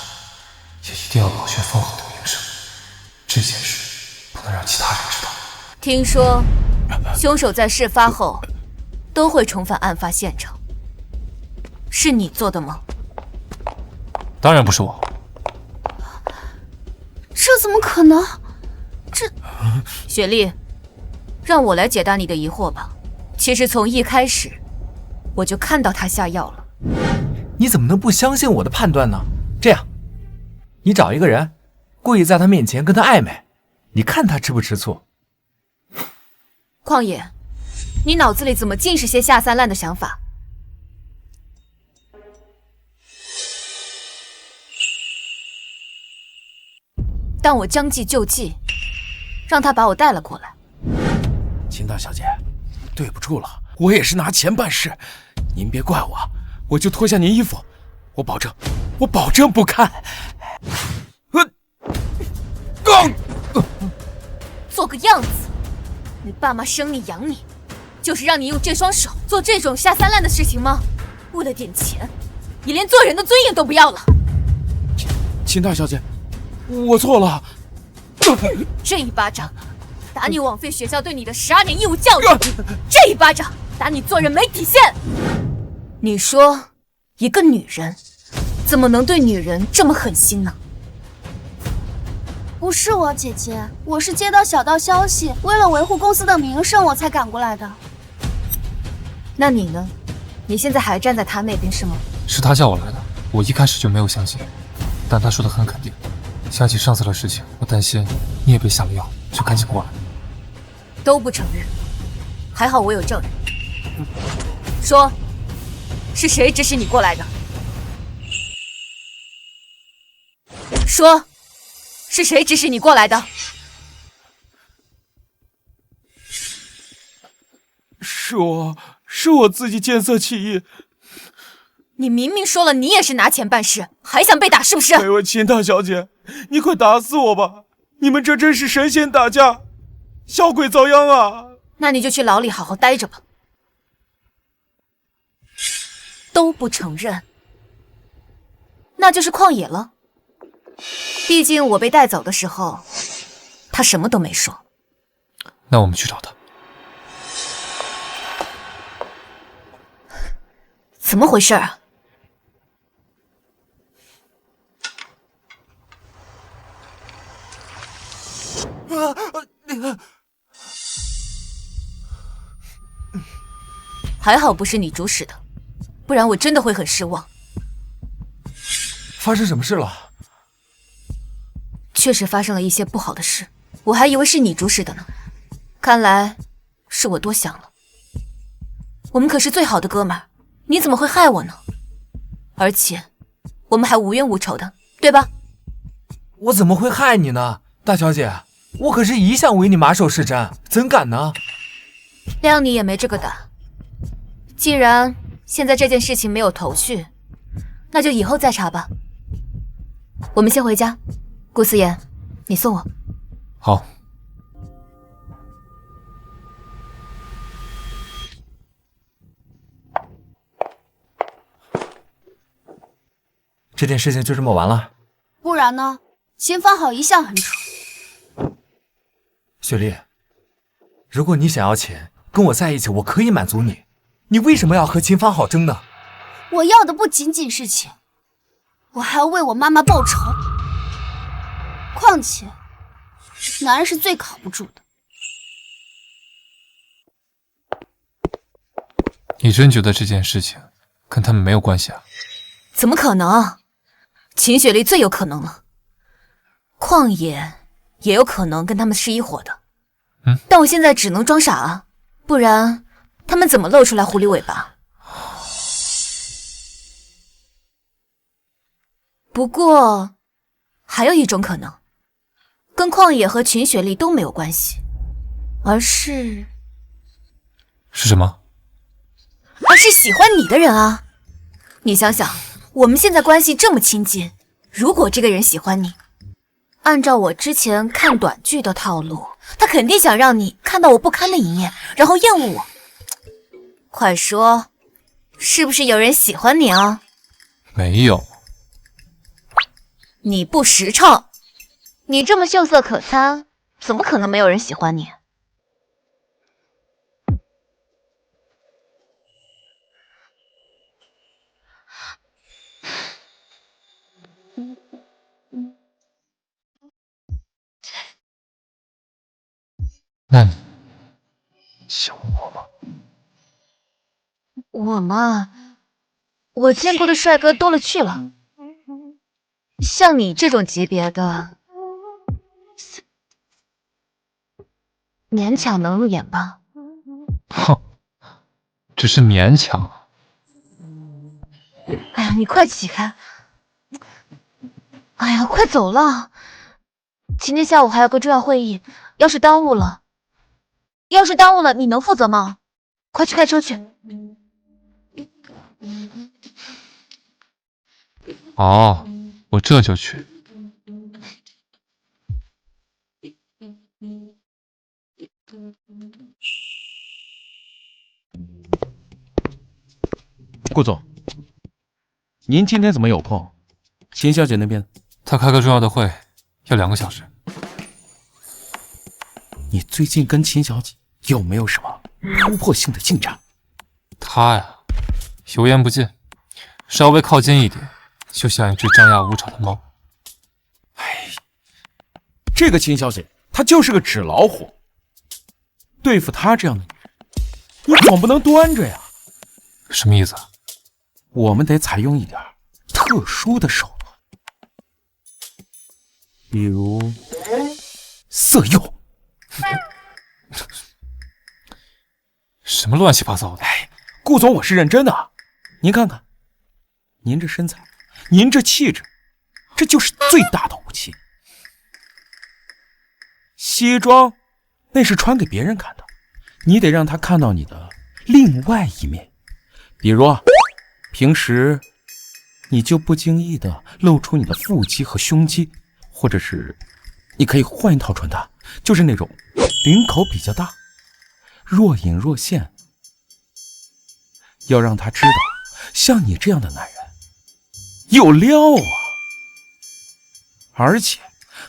也一定要保全方豪的名声。这件事不能让其他人知道。听说，凶手在事发后都会重返案发现场，是你做的吗？当然不是我。这怎么可能？雪莉，让我来解答你的疑惑吧。其实从一开始，我就看到他下药了。你怎么能不相信我的判断呢？这样，你找一个人，故意在他面前跟他暧昧，你看他吃不吃醋？旷野，你脑子里怎么尽是些下三滥的想法？但我将计就计，让他把我带了过来。秦大小姐，对不住了，我也是拿钱办事，您别怪我，我就脱下您衣服，我保证不看。做个样子，你爸妈生你养你，就是让你用这双手做这种下三滥的事情吗？为了点钱，你连做人的尊严都不要了。秦大小姐，我错了。这一巴掌打你枉费学校对你的12年义务教育，这一巴掌打你做人没底线。你说一个女人怎么能对女人这么狠心呢？不是我姐姐，我是接到小道消息，为了维护公司的名声我才赶过来的。那你呢？你现在还站在他那边是吗？是他叫我来的，我一开始就没有相信，但他说的很肯定。想起上次的事情，我担心你也被下了药，就赶紧过来。都不承认，还好我有证人。说，是谁指使你过来的？说，是谁指使你过来的？是我自己见色起意。你明明说了你也是拿钱办事，还想被打是不是？哎呦，秦大小姐，你快打死我吧！你们这真是神仙打架，小鬼遭殃啊！那你就去牢里好好待着吧。都不承认，那就是旷野了。毕竟我被带走的时候，他什么都没说。那我们去找他。怎么回事啊？还好不是你主使的，不然我真的会很失望。发生什么事了？确实发生了一些不好的事，我还以为是你主使的呢。看来是我多想了。我们可是最好的哥们儿，你怎么会害我呢？而且我们还无冤无仇的，对吧？我怎么会害你呢，大小姐？我可是一向为你马首是瞻，怎敢呢？谅你也没这个胆。既然现在这件事情没有头绪，那就以后再查吧。我们先回家，顾思言，你送我。好。这件事情就这么完了？不然呢？秦方好一向很丑。雪莉，如果你想要钱，跟我在一起，我可以满足你。你为什么要和秦方好争呢？我要的不仅仅是钱，我还要为我妈妈报仇。况且，男人是最靠不住的。你真觉得这件事情跟他们没有关系啊？怎么可能？秦雪莉最有可能了，旷野也有可能跟他们是一伙的。但我现在只能装傻啊，不然他们怎么露出来狐狸尾巴？不过还有一种可能，跟旷野和秦雪莉都没有关系，而是什么？而是喜欢你的人啊！你想想，我们现在关系这么亲近，如果这个人喜欢你，按照我之前看短剧的套路，他肯定想让你看到我不堪的一面，然后厌恶我。快说，是不是有人喜欢你啊？没有。你不实诚，你这么秀色可餐，怎么可能没有人喜欢你？那你喜欢我吗？我嘛，我见过的帅哥多了去了，像你这种级别的，勉强能入眼吧。哼，只是勉强。哎呀，你快起开！哎呀，快走了！今天下午还有个重要会议，要是耽误了，你能负责吗？快去开车去。哦，我这就去。顾总，您今天怎么有空？秦小姐那边，她开个重要的会，要2个小时。你最近跟秦小姐有没有什么突破性的进展？她呀，油盐不进，稍微靠近一点，就像一只张牙舞爪的猫。哎，这个秦小姐她就是个纸老虎，对付她这样的女人，你总不能端着呀。什么意思啊？我们得采用一点特殊的手段，比如色诱。什么乱七八糟的？哎，顾总，我是认真的。您看看，您这身材，您这气质，这就是最大的武器。西装那是穿给别人看的，你得让他看到你的另外一面。比如啊，平时你就不经意的露出你的腹肌和胸肌，或者是你可以换一套穿搭，就是那种领口比较大，若隐若现，要让他知道像你这样的男人有料啊，而且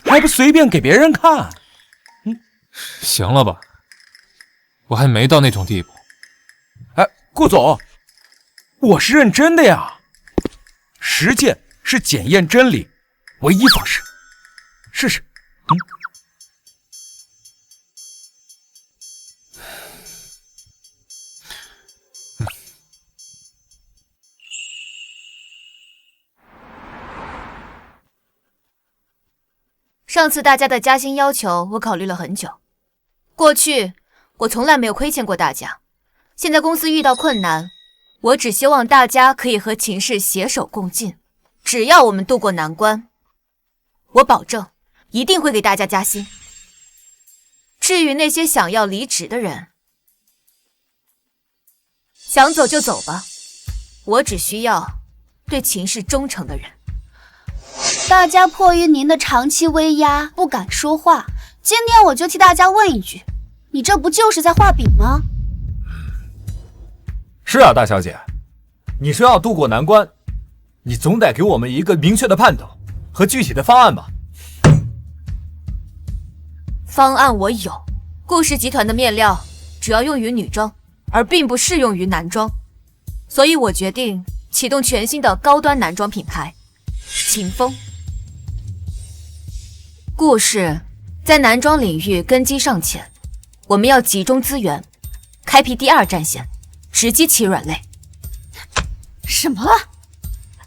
还不随便给别人看。行了吧，我还没到那种地步。哎，顾总，我是认真的呀，实践是检验真理唯一方式，试试。上次大家的加薪要求，我考虑了很久。过去我从来没有亏欠过大家，现在公司遇到困难，我只希望大家可以和秦氏携手共进。只要我们渡过难关，我保证一定会给大家加薪。至于那些想要离职的人，想走就走吧，我只需要对秦氏忠诚的人。大家迫于您的长期威压，不敢说话。今天我就替大家问一句，你这不就是在画饼吗？是啊，大小姐，你说要渡过难关，你总得给我们一个明确的盼头和具体的方案吧。方案我有，顾氏集团的面料主要用于女装，而并不适用于男装，所以我决定启动全新的高端男装品牌秦风。顾氏在男装领域根基尚浅，我们要集中资源，开辟第二战线，直击其软肋。什么？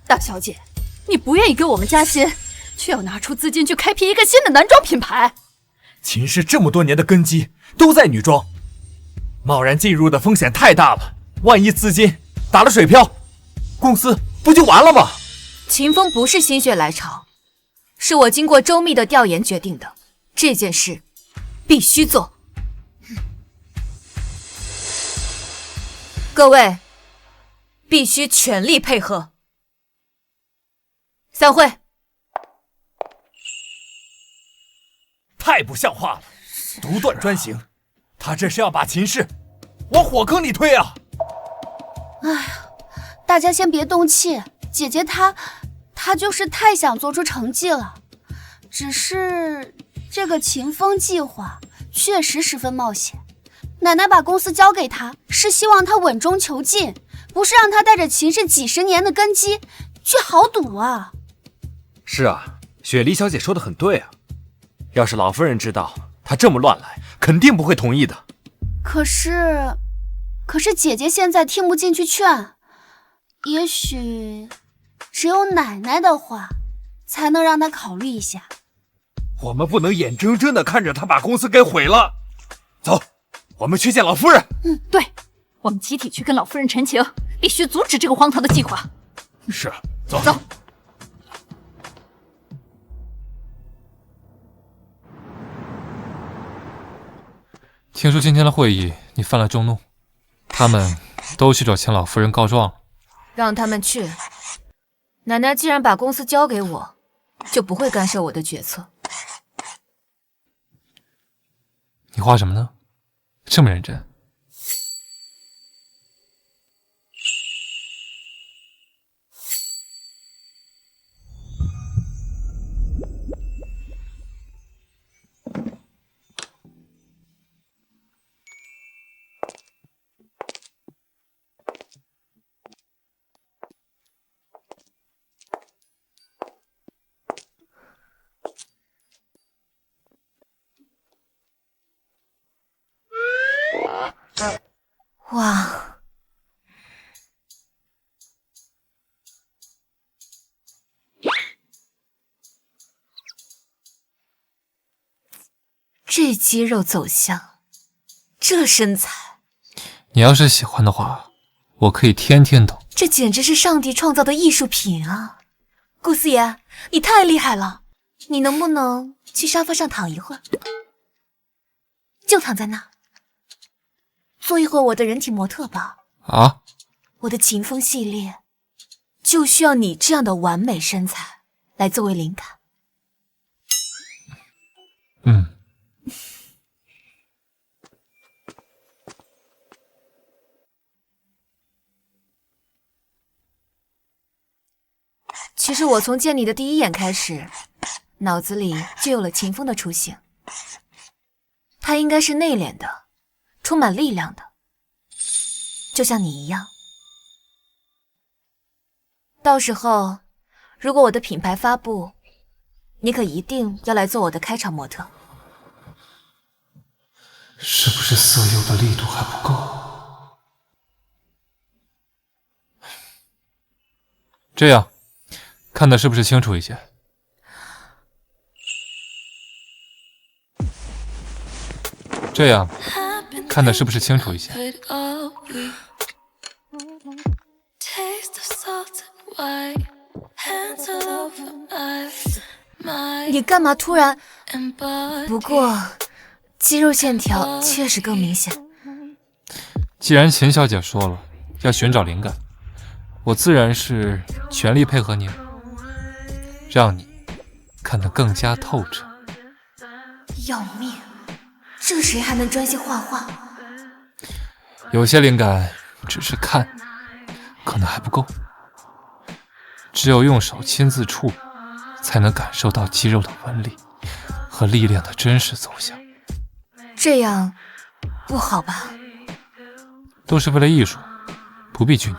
大小姐，你不愿意给我们加薪，却要拿出资金去开辟一个新的男装品牌？秦氏这么多年的根基都在女装，贸然进入的风险太大了，万一资金打了水漂，公司不就完了吗？秦风不是心血来潮，是我经过周密的调研决定的，这件事必须做。各位必须全力配合。散会。太不像话了，独断专行，他这是要把秦氏往火坑里推啊！哎呀，大家先别动气，姐姐她就是太想做出成绩了，只是这个秦风计划确实十分冒险。奶奶把公司交给他，是希望他稳中求进，不是让他带着秦氏几十年的根基去豪赌啊。是啊，雪梨小姐说的很对啊，要是老夫人知道她这么乱来，肯定不会同意的。可是姐姐现在听不进去劝，也许只有奶奶的话才能让她考虑一下。我们不能眼睁睁地看着她把公司给毁了。走，我们去见老夫人。对，我们集体去跟老夫人陈情，必须阻止这个荒唐的计划。是，走。听说今天的会议你犯了众怒，他们都去找钱老夫人告状了。让他们去。奶奶既然把公司交给我，就不会干涉我的决策。你画什么呢？这么认真？哇，这肌肉走向，这身材，你要是喜欢的话，我可以天天抖。这简直是上帝创造的艺术品啊！顾四爷，你太厉害了，你能不能去沙发上躺一会儿？就躺在那，做一会儿我的人体模特吧。啊？我的秦风系列就需要你这样的完美身材来作为灵感。其实我从见你的第一眼开始，脑子里就有了秦风的雏形。他应该是内敛的，充满力量的，就像你一样。到时候，如果我的品牌发布，你可一定要来做我的开场模特。是不是色诱的力度还不够？这样，看的是不是清楚一些？这样看的是不是清楚一些？你干嘛突然？不过肌肉线条确实更明显。既然秦小姐说了要寻找灵感，我自然是全力配合你，让你看得更加透彻。要命！这谁还能专心画画？有些灵感只是看，可能还不够，只有用手亲自触，才能感受到肌肉的纹理和力量的真实走向。这样不好吧？都是为了艺术，不必拘泥。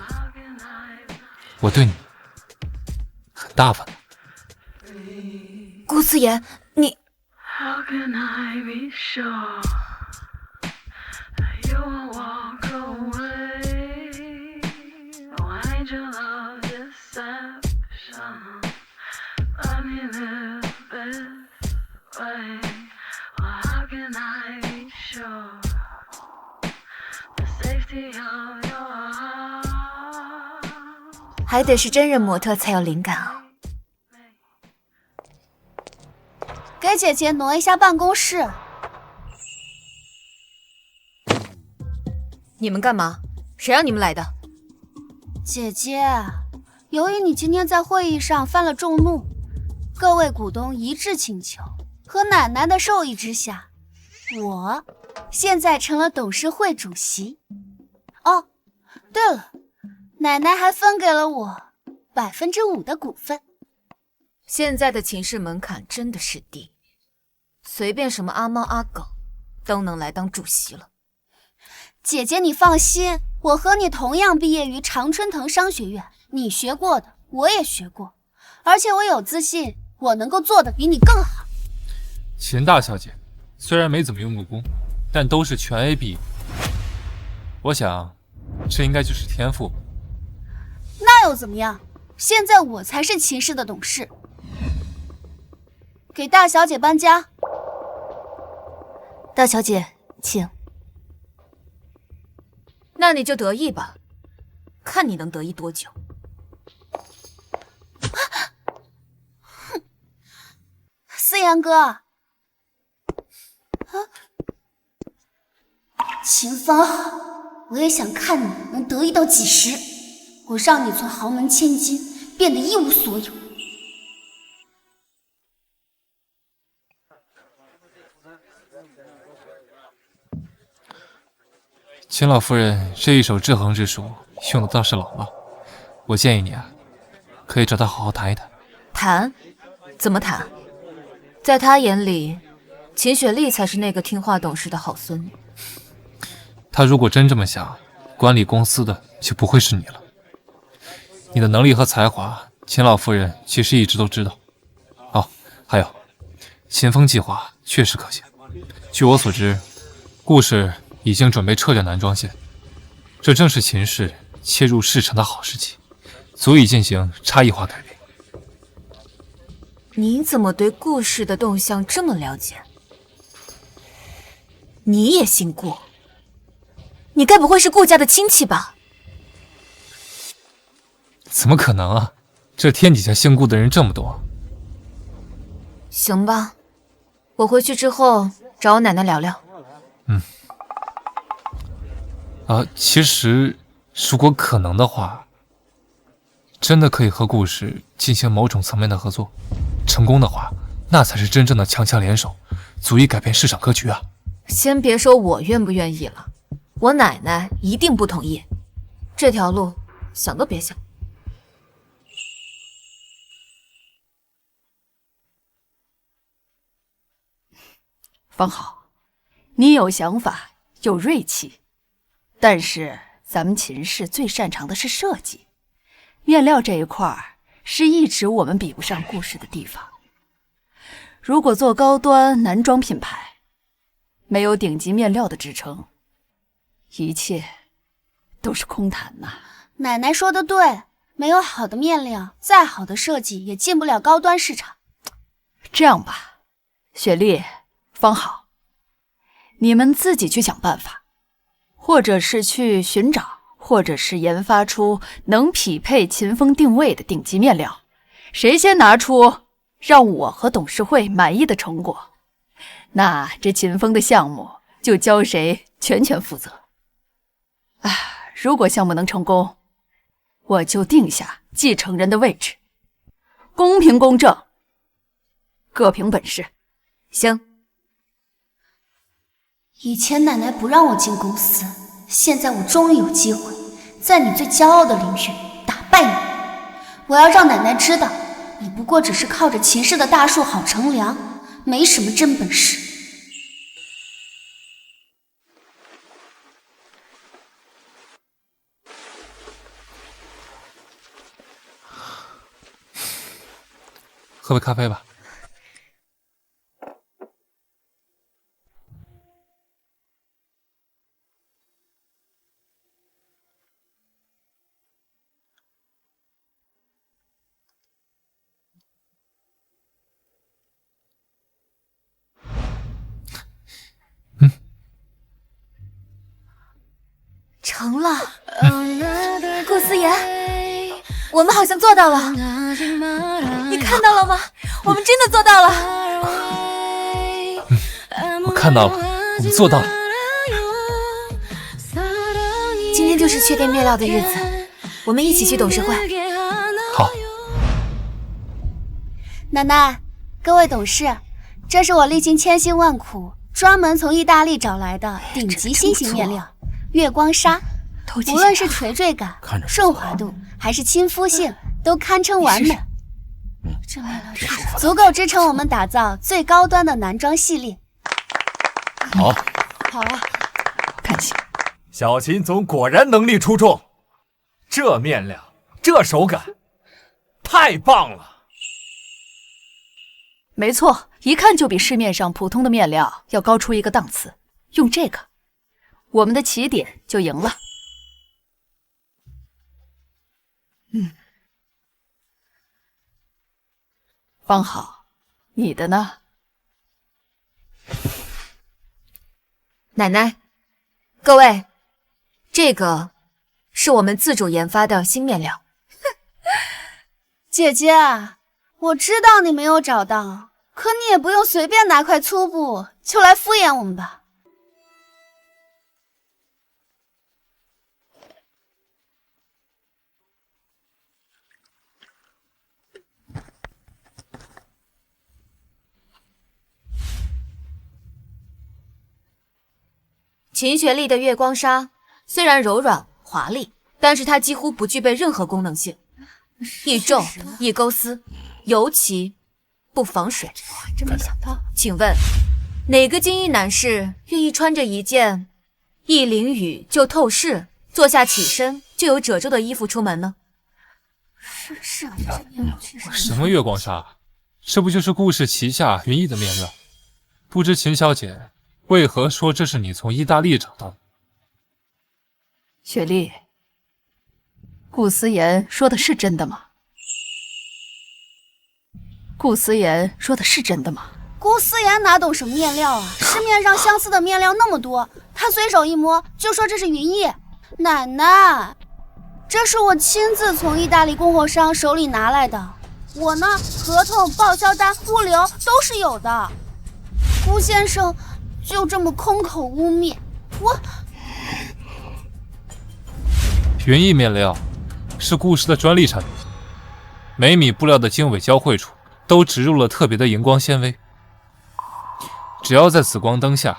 我对你很大方的。顾思言，你How can I be sure you won't walk away? Why do you love deception? Let me live this way. Well, how can I be sure the safety of your heart? 还得是真人模特才有灵感啊！给姐姐挪一下办公室。你们干嘛？谁让你们来的？姐姐，由于你今天在会议上犯了众怒，各位股东一致请求，和奶奶的授意之下，我现在成了董事会主席。哦，对了，奶奶还分给了我5%的股份。现在的秦氏门槛真的是低，随便什么阿猫阿狗都能来当主席了。姐姐你放心，我和你同样毕业于常春藤商学院，你学过的我也学过，而且我有自信我能够做得比你更好。秦大小姐虽然没怎么用过功，但都是全 A 毕业，我想这应该就是天赋。那又怎么样？现在我才是秦氏的董事。给大小姐搬家。大小姐，请。那你就得意吧，看你能得意多久。思言哥，秦芳，我也想看你能得意到几时。我让你从豪门千金变得一无所有。秦老夫人这一手制衡之术用的倒是老了，我建议你啊，可以找他好好谈一谈。谈？怎么谈？在他眼里，秦雪莉才是那个听话懂事的好孙女。他如果真这么想，管理公司的就不会是你了。你的能力和才华，秦老夫人其实一直都知道。哦，还有，秦风计划确实可行。据我所知，顾氏已经准备撤掉男装线，这正是秦氏切入市场的好时机，足以进行差异化改变。你怎么对顾氏的动向这么了解？你也姓顾？你该不会是顾家的亲戚吧？怎么可能啊！这天底下姓顾的人这么多。行吧，我回去之后找我奶奶聊聊。其实如果可能的话，真的可以和顾氏进行某种层面的合作。成功的话，那才是真正的强强联手，足以改变市场格局啊！先别说我愿不愿意了，我奶奶一定不同意。这条路想都别想。方好，你有想法，有锐气，但是咱们秦氏最擅长的是设计，面料这一块是一直我们比不上顾氏的地方。如果做高端男装品牌，没有顶级面料的支撑，一切都是空谈呐。奶奶说的对，没有好的面料，再好的设计也进不了高端市场。这样吧，雪莉，方好，你们自己去想办法，或者是去寻找，或者是研发出能匹配秦风定位的顶级面料。谁先拿出让我和董事会满意的成果，那这秦风的项目就交谁全权负责。如果项目能成功，我就定下继承人的位置，公平公正，各凭本事。行。以前奶奶不让我进公司，现在我终于有机会在你最骄傲的领域打败你。我要让奶奶知道，你不过只是靠着秦氏的大树好乘凉，没什么真本事。喝杯咖啡吧。成了，顾思言，我们好像做到了，你看到了吗？我们真的做到了。我看到了，我们做到了。今天就是确定面料的日子，我们一起去董事会。好。奶奶，各位董事，这是我历经千辛万苦，专门从意大利找来的顶级新型面料。月光纱，无论是垂坠感、顺滑度，还是亲肤性，都堪称完美。这面料足够支撑我们打造最高端的男装系列。好，好啊，看起小秦总果然能力出众，这面料，这手感，太棒了。没错，一看就比市面上普通的面料要高出一个档次。用这个，我们的起点就赢了。方好，你的呢？奶奶，各位，这个是我们自主研发的新面料。姐姐，我知道你没有找到，可你也不用随便拿块粗布就来敷衍我们吧。秦雪丽的月光纱虽然柔软华丽，但是它几乎不具备任何功能性，易皱易勾丝，尤其不防水。真没想到。请问哪个精英男士愿意穿着一件一淋雨就透视，坐下起身就有褶皱的衣服出门呢？是啊，什么月光纱？这不就是顾氏旗下云逸的面料？不知秦小姐为何说这是你从意大利找到的？雪莉，顾思言说的是真的吗？顾思言说的是真的吗？顾思言哪懂什么面料啊？市面上相似的面料那么多，他随手一摸就说这是云逸。奶奶，这是我亲自从意大利供货商手里拿来的，我呢，合同、报销单、物流都是有的。顾先生就这么空口污蔑我。云逸面料是顾氏的专利产品，每米布料的经纬交汇处都植入了特别的荧光纤维，只要在紫光灯下，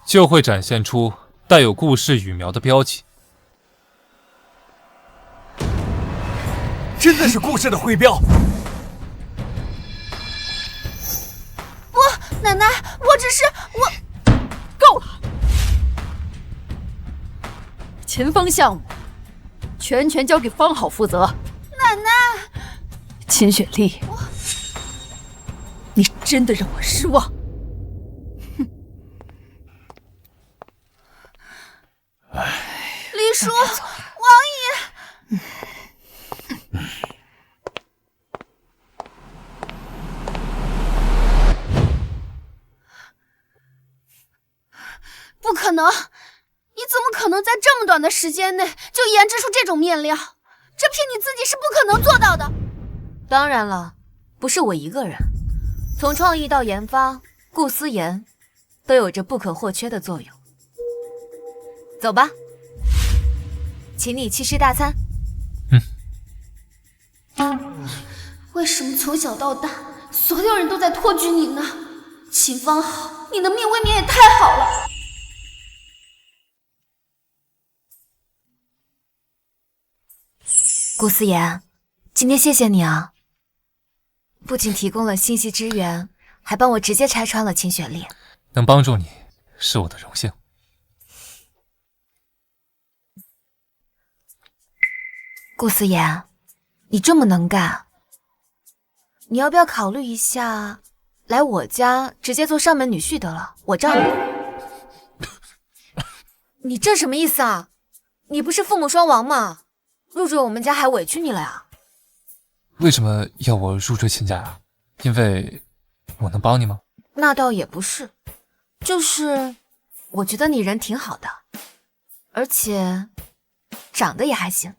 就会展现出带有顾氏羽苗的标记。真的是顾氏的徽标。奶奶，我只是够了！秦风项目全权交给方好负责。奶奶，秦雪莉，你真的让我失望。李叔，王爷。能？你怎么可能在这么短的时间内就研制出这种面料？这凭你自己是不可能做到的。当然了，不是我一个人，从创意到研发，顾思言都有着不可或缺的作用。走吧，请你去吃大餐。为什么从小到大，所有人都在托举你呢？秦方好，你的命未免也太好了。顾思言，今天谢谢你啊，不仅提供了信息支援，还帮我直接拆穿了秦雪莉。能帮助你是我的荣幸。顾思言，你这么能干，你要不要考虑一下来我家直接做上门女婿得了，我罩你。你这什么意思啊？你不是父母双亡吗？入赘我们家还委屈你了呀？为什么要我入赘秦家呀？因为我能帮你吗？那倒也不是，就是我觉得你人挺好的，而且长得也还行。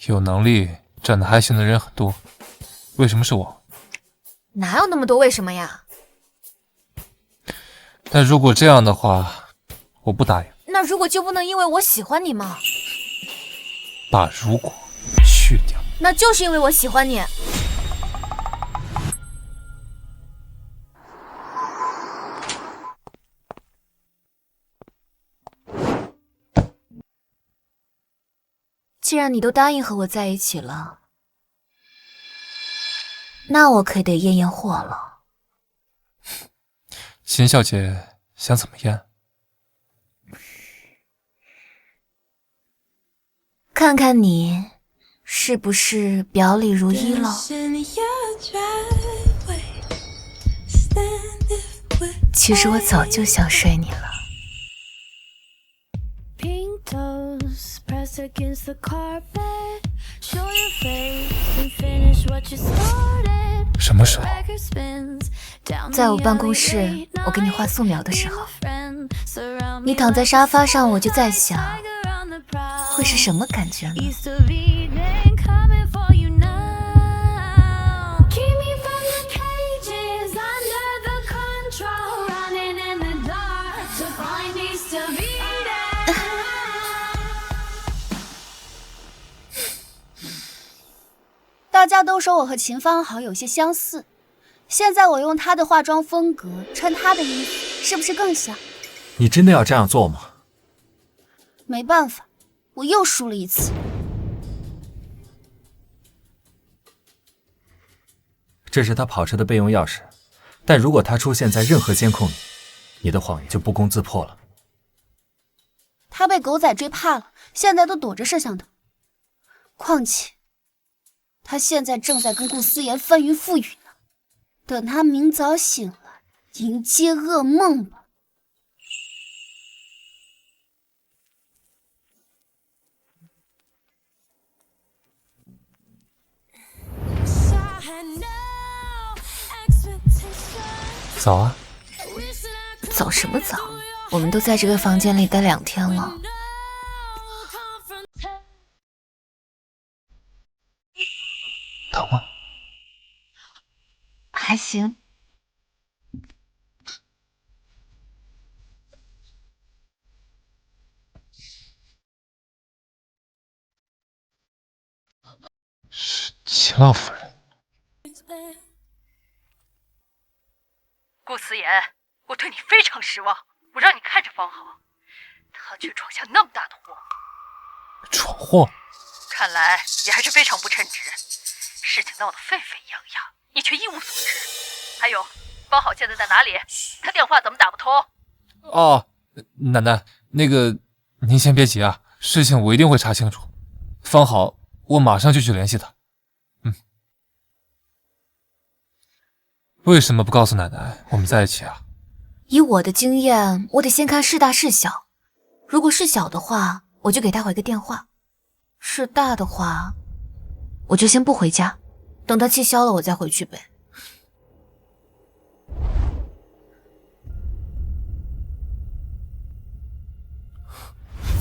有能力长得还行的人很多，为什么是我？哪有那么多为什么呀？但如果这样的话，我不答应。那如果就不能因为我喜欢你吗？把如果去掉。那就是因为我喜欢你。既然你都答应和我在一起了，那我可得验验货了。秦小姐想怎么验？看看你是不是表里如一了。其实我早就想睡你了。什么时候？在我办公室，我给你画素描的时候，你躺在沙发上，我就在想，会是什么感觉呢？大家都说我和秦方好有些相似，现在我用他的化妆风格穿他的衣服，是不是更像？你真的要这样做吗？没办法，我又输了一次。这是他跑车的备用钥匙，但如果他出现在任何监控里，你的谎言就不攻自破了。他被狗仔追怕了，现在都躲着摄像头。况且他现在正在跟顾思言翻云覆雨呢，等他明早醒了，迎接噩梦吧。早啊。早什么早？我们都在这个房间里待2天了。疼吗？还行。是秦老夫人。顾思言，我对你非常失望。我让你看着方好，他却闯下那么大的祸。闯祸？看来你还是非常不称职。事情闹得沸沸扬扬，你却一无所知。还有，方好现在在哪里？他电话怎么打不通？哦，奶奶，那个您先别急啊，事情我一定会查清楚。方好，我马上就去联系他。为什么不告诉奶奶我们在一起啊？以我的经验，我得先看是大是小。如果是小的话，我就给他回个电话；是大的话，我就先不回家，等他气消了，我再回去呗。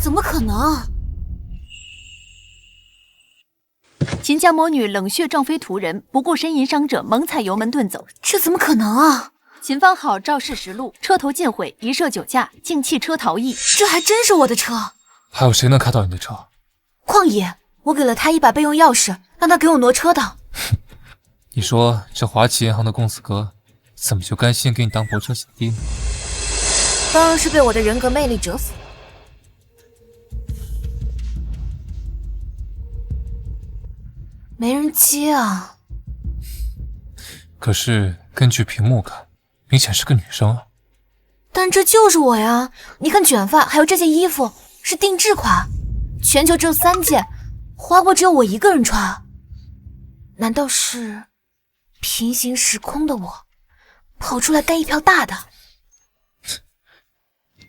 怎么可能？秦家魔女冷血撞飞途人，不顾呻吟伤者，猛踩油门遁走。这怎么可能啊？秦方好肇事实录，车头尽毁，一射酒驾，竟弃车逃逸。这还真是我的车。还有谁能开到你的车？旷野，我给了他一把备用钥匙，让他给我挪车的。你说这华旗银行的公子哥，怎么就甘心给你当泊车小弟呢？当然是被我的人格魅力折服。没人接啊！可是根据屏幕看，明显是个女生啊。但这就是我呀！你看卷发，还有这件衣服是定制款，全球只有3件，华国只有我一个人穿。难道是平行时空的我跑出来干一票大的？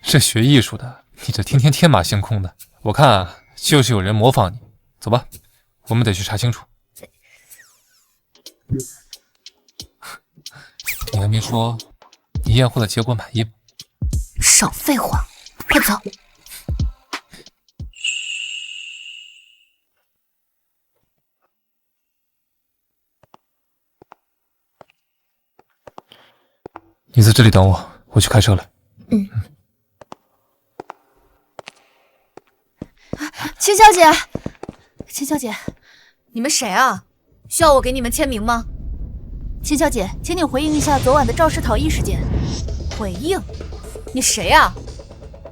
这学艺术的，你这天天天马行空的，我看啊，就是有人模仿你。走吧，我们得去查清楚。你还没说，你验货的结果满意吗？少废话，快走！你在这里等我，我去开车了。秦小姐，秦小姐，你们谁啊？需要我给你们签名吗？秦小姐，请你回应一下昨晚的肇事逃逸事件。回应？你谁啊？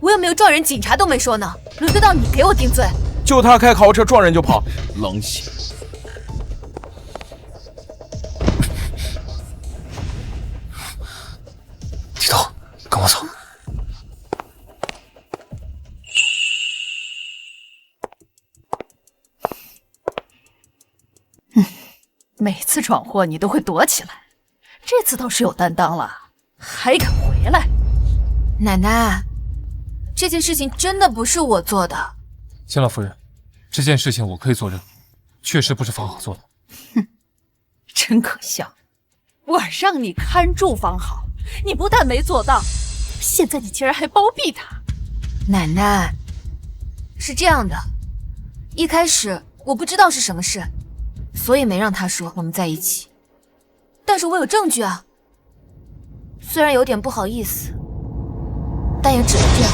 我又没有撞人，警察都没说呢，轮得到你给我定罪？就他开豪车撞人就跑，冷血。低头，跟我走。每次闯祸你都会躲起来，这次倒是有担当了，还敢回来。奶奶，这件事情真的不是我做的。秦老夫人，这件事情我可以作证，确实不是方好做的。哼，真可笑！我让你看住方好，你不但没做到，现在你竟然还包庇他。奶奶，是这样的，一开始我不知道是什么事，所以没让他说我们在一起。但是我有证据啊，虽然有点不好意思，但也只能这样。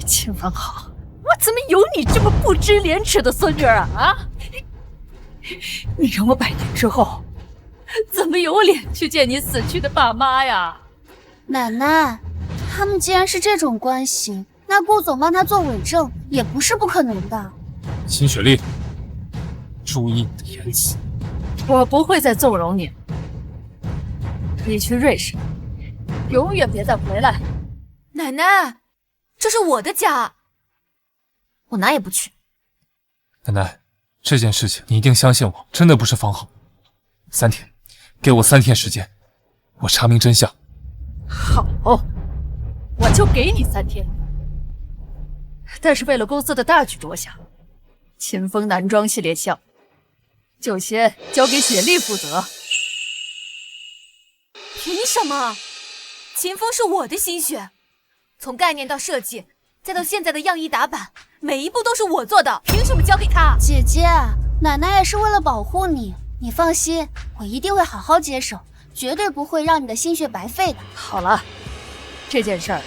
秦方好，我怎么有你这么不知廉耻的孙女儿啊？你让我100年之后怎么有脸去见你死去的爸妈呀？奶奶，他们既然是这种关系，那顾总帮他做伪证也不是不可能的。秦雪莉，注意你的言辞。我不会再纵容你。你去瑞士，永远别再回来。奶奶，这是我的家，我哪也不去。奶奶，这件事情你一定相信我，真的不是方好。3天，给我3天时间，我查明真相。好，我就给你3天。但是为了公司的大局着想，秦风男装系列项就先交给雪莉负责。凭什么？秦风是我的心血，从概念到设计，再到现在的样衣打扮，每一步都是我做的，凭什么交给他？姐姐，奶奶也是为了保护你，你放心，我一定会好好接手，绝对不会让你的心血白费的。好了，这件事儿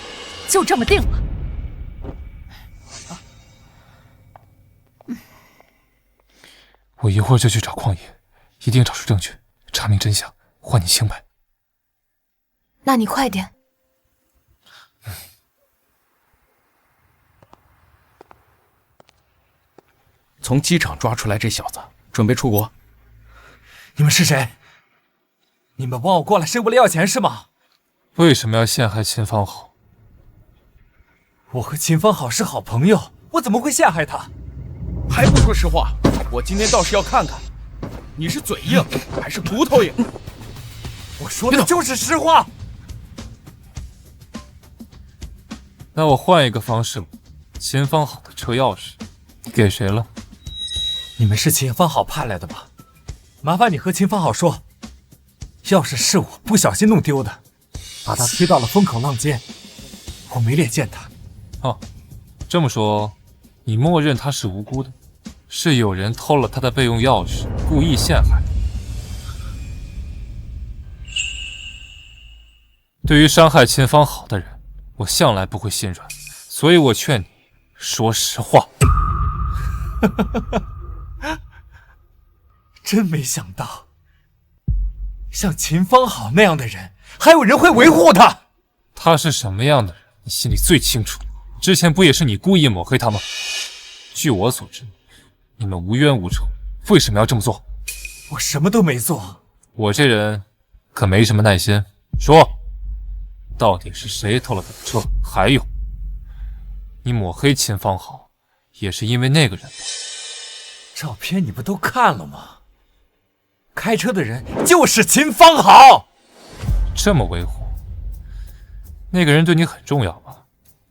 就这么定了。我一会儿就去找旷野，一定找出证据，查明真相，还你清白。那你快点。从机场抓出来这小子，准备出国。你们是谁？你们帮我过来是为了要钱是吗？为什么要陷害秦方好？我和秦方好是好朋友，我怎么会陷害他？还不说实话！我今天倒是要看看，你是嘴硬还是骨头硬。我说的就是实话。那我换一个方式吧，秦方好的车钥匙，你给谁了？你们是秦方好派来的吧？麻烦你和秦方好说，钥匙是我不小心弄丢的，把他推到了风口浪尖，我没脸见他。哦，这么说，你默认她是无辜的，是有人偷了她的备用钥匙，故意陷害。对于伤害秦方好的人，我向来不会心软，所以我劝你说实话。真没想到，像秦方好那样的人，还有人会维护他。他是什么样的人，你心里最清楚。之前不也是你故意抹黑他吗？据我所知，你们无冤无仇，为什么要这么做？我什么都没做。我这人可没什么耐心。说，到底是谁偷了他的车？还有，你抹黑秦方好，也是因为那个人吧？照片你不都看了吗？开车的人就是秦方好。这么维护，那个人对你很重要吧？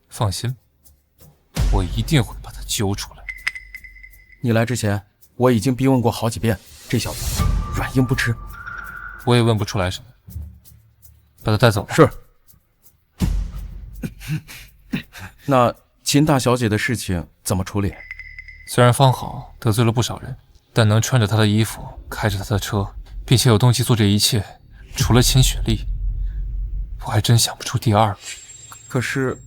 放心，我一定会把他揪出来。你来之前，我已经逼问过好几遍，这小子软硬不吃。我也问不出来什么，把他带走吧。是。那秦大小姐的事情怎么处理？虽然方好得罪了不少人，但能穿着他的衣服，开着他的车，并且有动机做这一切，除了秦雪莉，我还真想不出第二个。可是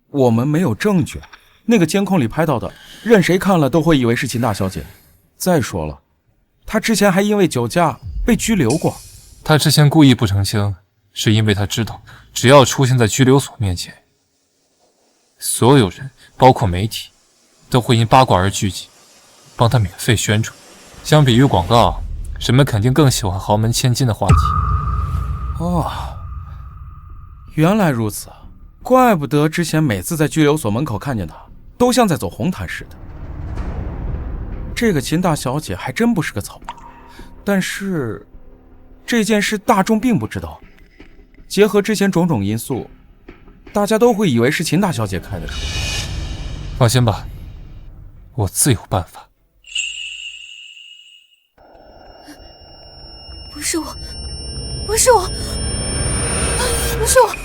我们没有证据，那个监控里拍到的，任谁看了都会以为是秦大小姐。再说了，她之前还因为酒驾被拘留过。她之前故意不澄清，是因为她知道，只要出现在拘留所面前，所有人，包括媒体，都会因八卦而聚集，帮她免费宣传。相比于广告，人们肯定更喜欢豪门千金的话题。哦，原来如此，怪不得之前每次在拘留所门口看见她，都像在走红毯似的。这个秦大小姐还真不是个草包，但是这件事大众并不知道。结合之前种种因素，大家都会以为是秦大小姐开的车。放心吧，我自有办法。不是我，不是我，不是我。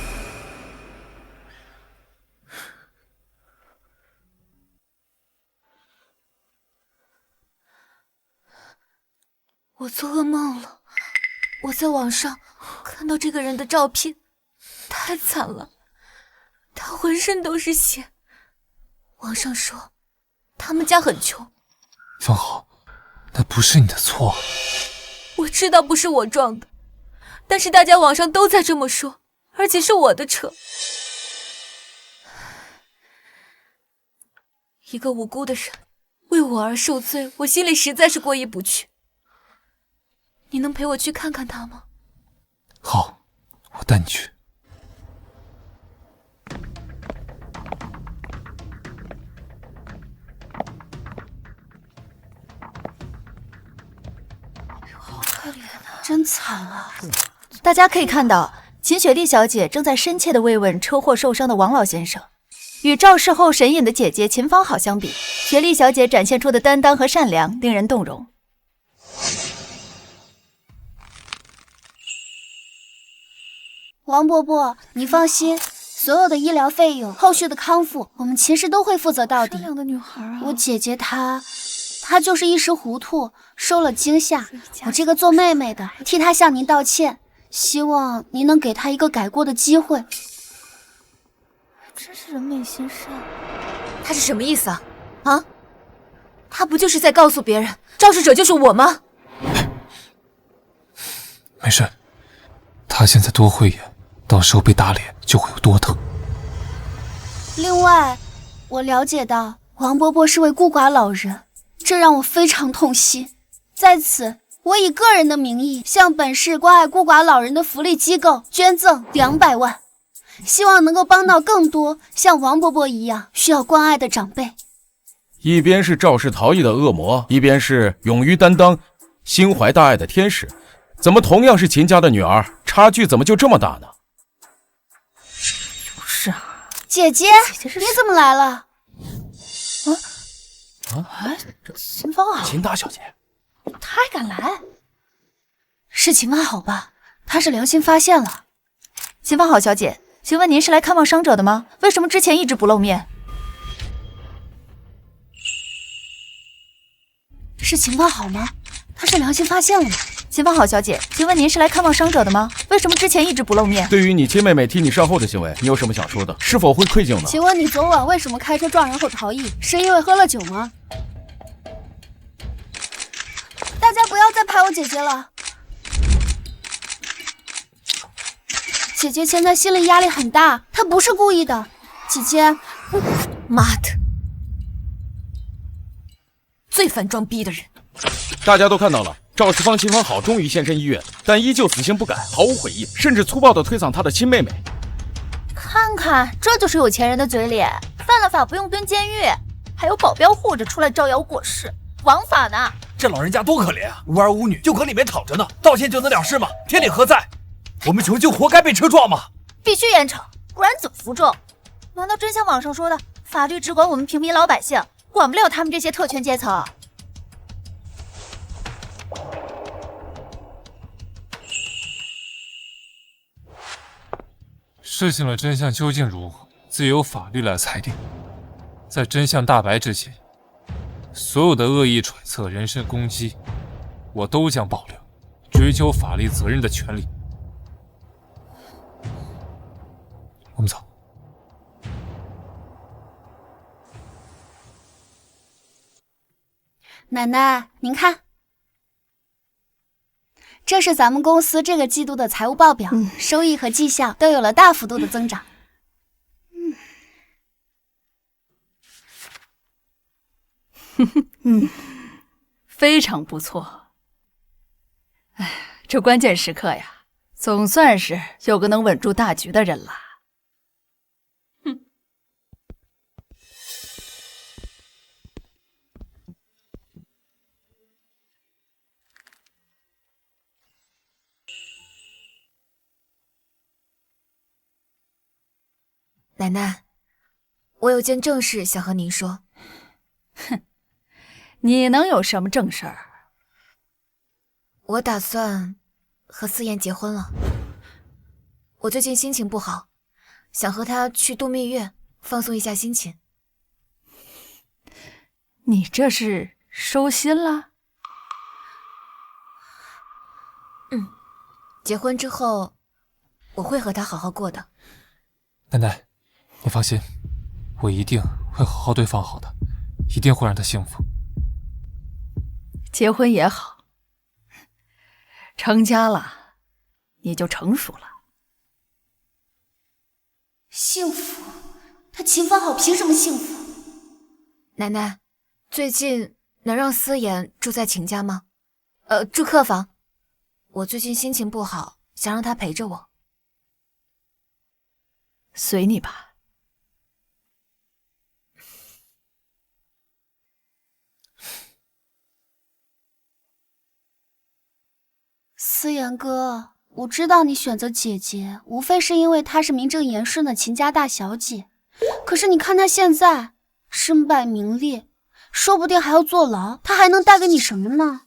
我做噩梦了，我在网上看到这个人的照片，太惨了，他浑身都是血。网上说他们家很穷。方好，那不是你的错。我知道不是我撞的，但是大家网上都在这么说，而且是我的车。一个无辜的人为我而受罪，我心里实在是过意不去。你能陪我去看看他吗？好，我带你去。好可怜啊，真惨啊！大家可以看到，秦雪莉小姐正在深切地慰问车祸受伤的王老先生。与肇事后神隐的姐姐秦方好相比，雪莉小姐展现出的担当和善良令人动容。王伯伯，你放心，所有的医疗费用、后续的康复，我们秦氏都会负责到底。善良的女孩啊！我姐姐她就是一时糊涂，受了惊吓。我这个做妹妹的替她向您道歉，希望您能给她一个改过的机会。真是人美心善。他是什么意思啊？啊？他不就是在告诉别人，肇事者就是我吗？没事，他现在多慧眼，到时候被打脸就会有多疼。另外，我了解到王伯伯是位孤寡老人，这让我非常痛心。在此，我以个人的名义向本市关爱孤寡老人的福利机构捐赠200万，希望能够帮到更多像王伯伯一样需要关爱的长辈。一边是肇事逃逸的恶魔，一边是勇于担当、心怀大爱的天使，怎么同样是秦家的女儿，差距怎么就这么大呢？就是啊，姐姐，你怎么来了？秦方好，秦大小姐，她还敢来？是秦方好吧？她是良心发现了。秦方好小姐，请问您是来看望伤者的吗？为什么之前一直不露面？是情况好吗？他是良心发现了吗？秦芳好小姐，请问您是来看望伤者的吗？为什么之前一直不露面？对于你亲妹妹踢你善后的行为，你有什么想说的？是否会愧疚呢？请问你昨晚为什么开车撞人后逃逸？是因为喝了酒吗？大家不要再拍我姐姐了。姐姐现在心理压力很大，她不是故意的。姐姐，妈的，最烦装逼的人。大家都看到了，赵世芳秦芳好终于现身医院，但依旧死性不改，毫无悔意，甚至粗暴地推搡他的亲妹妹。看看，这就是有钱人的嘴脸，犯了法不用蹲监狱，还有保镖护着出来招摇过市，枉法呢。这老人家多可怜啊，无儿无女，就搁里面躺着呢，道歉就能了事吗？天理何在？我们穷就活该被车撞吗？必须严惩，不然怎么服众？难道真像网上说的，法律只管我们平民老百姓，管不了他们这些特权阶层？事情的真相究竟如何，自有法律来裁定。在真相大白之前，所有的恶意揣测、人身攻击，我都将保留追究法律责任的权利。我们走。奶奶，您看，这是咱们公司这个季度的财务报表，收益和绩效都有了大幅度的增长。非常不错。哎，这关键时刻呀，总算是有个能稳住大局的人了。奶奶，我有件正事想和您说。哼，你能有什么正事儿？我打算和思妍结婚了。我最近心情不好，想和她去度蜜月，放松一下心情。你这是收心了？结婚之后，我会和她好好过的。奶奶，你放心，我一定会好好对方好的，一定会让她幸福。结婚也好，成家了，你就成熟了。幸福？他秦芳好凭什么幸福？奶奶，最近能让思妍住在秦家吗？住客房。我最近心情不好，想让她陪着我。随你吧。思妍哥，我知道你选择姐姐，无非是因为她是名正言顺的秦家大小姐。可是你看她现在身败名裂，说不定还要坐牢，她还能带给你什么呢？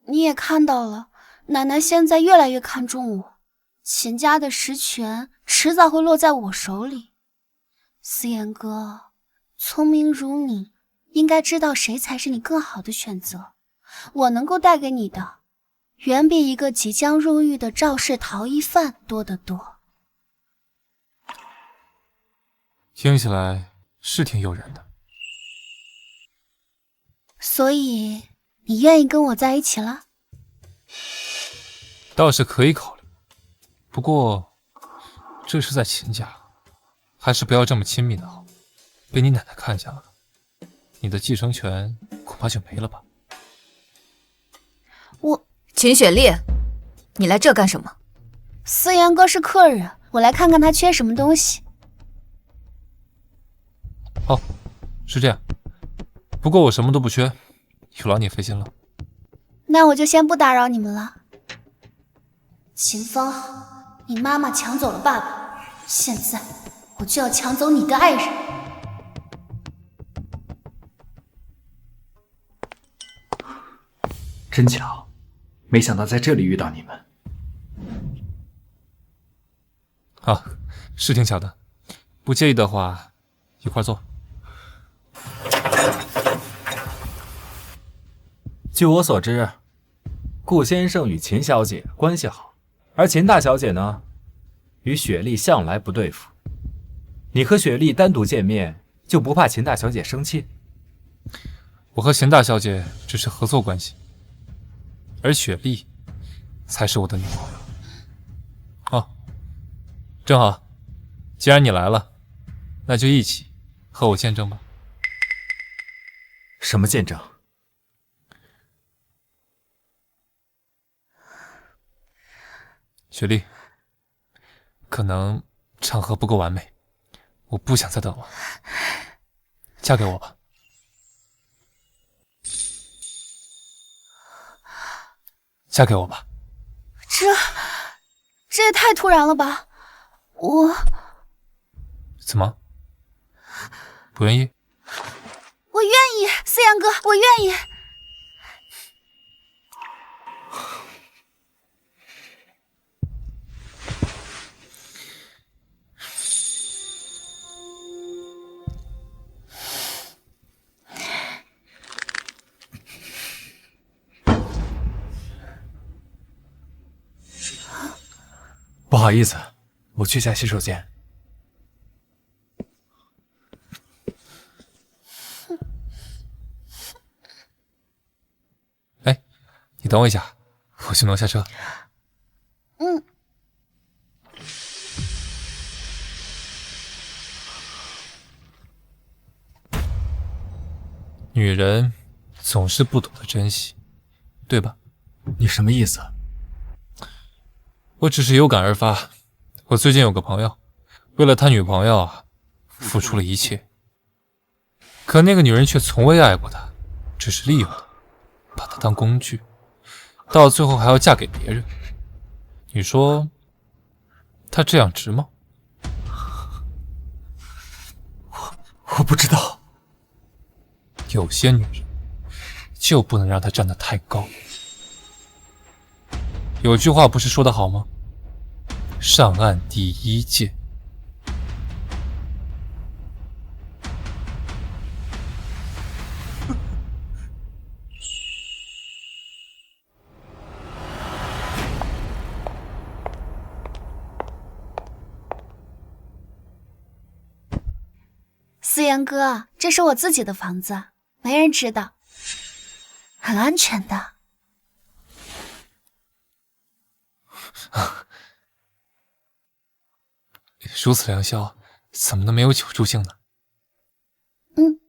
你也看到了，奶奶现在越来越看重我，秦家的实权迟早会落在我手里。思妍哥，聪明如你，应该知道谁才是你更好的选择。我能够带给你的，远比一个即将入狱的肇事逃逸犯多得多。听起来是挺诱人的。所以你愿意跟我在一起了？倒是可以考虑，不过这是在秦家，还是不要这么亲密的好。被你奶奶看见了，你的继承权恐怕就没了吧。秦雪莉，你来这干什么？思妍哥是客人，我来看看他缺什么东西。哦，是这样。不过我什么都不缺，有劳你费心了。那我就先不打扰你们了。秦芳，你妈妈抢走了爸爸，现在我就要抢走你的爱人。真巧，没想到在这里遇到你们。啊，是挺巧的。不介意的话，一块坐。据我所知，顾先生与秦小姐关系好，而秦大小姐呢，与雪莉向来不对付。你和雪莉单独见面，就不怕秦大小姐生气？我和秦大小姐只是合作关系，而雪莉才是我的女朋友。哦，正好，既然你来了，那就一起和我见证吧。什么见证？雪莉，可能场合不够完美，我不想再等了，嫁给我吧。嫁给我吧。这也太突然了吧！怎么？不愿意？我愿意，思阳哥，我愿意。不好意思，我去下洗手间。哎，你等我一下，我去挪下车。嗯。女人总是不懂得珍惜，对吧？你什么意思？我只是有感而发。我最近有个朋友，为了他女朋友啊，付出了一切，可那个女人却从未爱过他，只是利用他，把他当工具，到最后还要嫁给别人。你说他这样值吗？我不知道。有些女人就不能让她站得太高。有句话不是说得好吗？上岸第一剑。思阳哥，这是我自己的房子，没人知道，很安全的。如此良宵，怎么能没有酒助兴呢？嗯。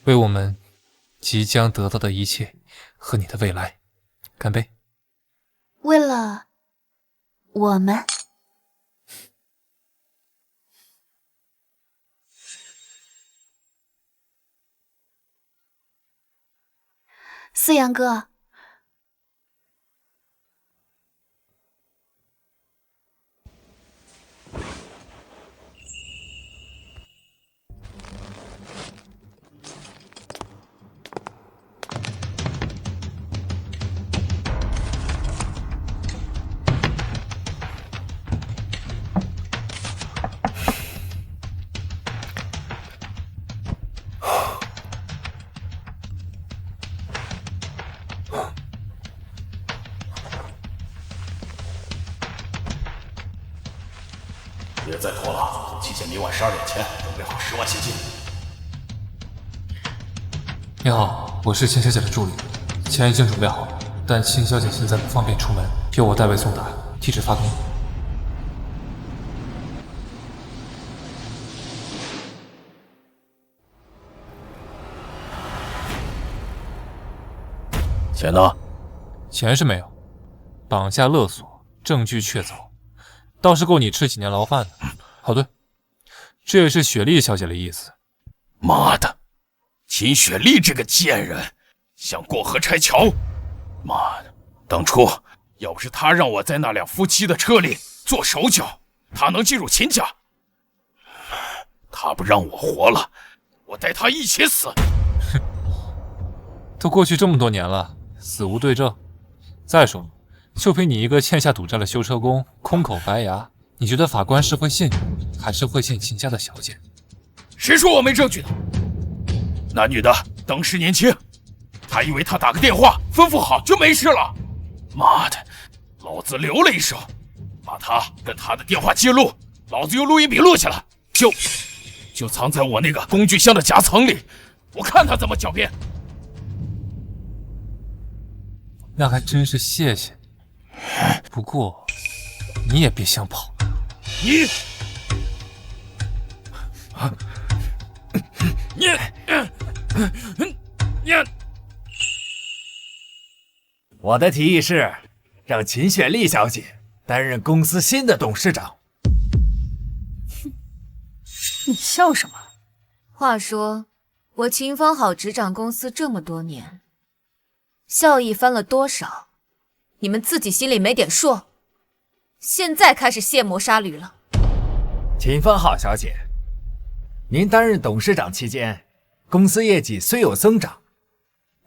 为我们即将得到的一切和你的未来，干杯！为了我们，思阳哥，别再拖了，提前明晚12点前准备好10万现金。你好，我是秦小姐的助理，钱已经准备好了，但秦小姐现在不方便出门，由我代为送达，地址发给你。钱呢？钱是没有，绑架勒索，证据确凿，倒是够你吃几年牢饭的。哦对，这也是雪莉小姐的意思。妈的，秦雪莉这个贱人，想过河拆桥！妈的，当初要不是他让我在那辆夫妻的车里做手脚，他能进入秦家。他不让我活了，我带他一起死。都过去这么多年了，死无对证。再说了，就凭你一个欠下赌债的修车工，空口白牙，你觉得法官是会信你，还是会信秦家的小姐？谁说我没证据的？那女的当时年轻，她以为她打个电话吩咐好就没事了。妈的，老子留了一手，把她跟她的电话记录，老子用录音笔录下来，就藏在我那个工具箱的夹层里，我看她怎么狡辩。那还真是谢谢你，不过你也别想跑。你我的提议是，让秦雪莉小姐担任公司新的董事长。你笑什么？话说，我秦方好执掌公司这么多年，效益翻了多少？你们自己心里没点数？现在开始卸磨杀驴了。秦方好小姐，您担任董事长期间，公司业绩虽有增长，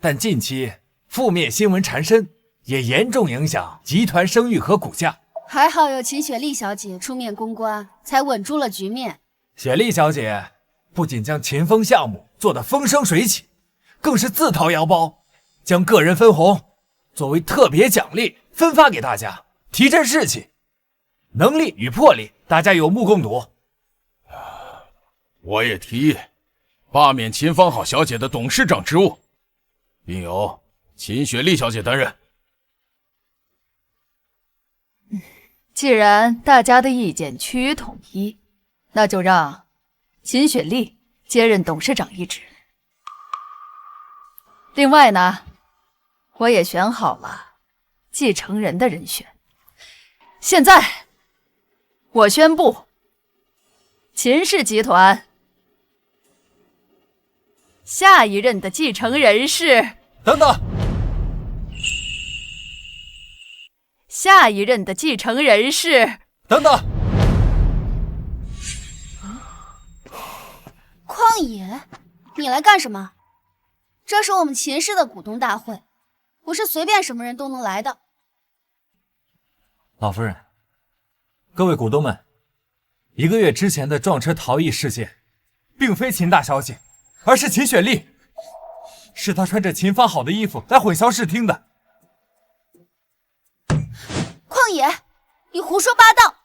但近期负面新闻缠身，也严重影响集团声誉和股价。还好有秦雪莉小姐出面公关，才稳住了局面。雪莉小姐不仅将秦风项目做得风生水起，更是自掏腰包，将个人分红作为特别奖励分发给大家，提振士气。能力与魄力，大家有目共睹。我也提议罢免秦方好小姐的董事长职务，并由秦雪莉小姐担任。既然大家的意见趋于统一，那就让秦雪莉接任董事长一职。另外呢，我也选好了继承人的人选。现在我宣布，秦氏集团下一任的继承人是……等等，下一任的继承人是……等等，旷野，你来干什么？这是我们秦氏的股东大会，不是随便什么人都能来的。老夫人，各位股东们，1个月之前的撞车逃逸事件，并非秦大小姐，而是秦雪莉，是她穿着秦方好的衣服来混淆视听的。旷野，你胡说八道！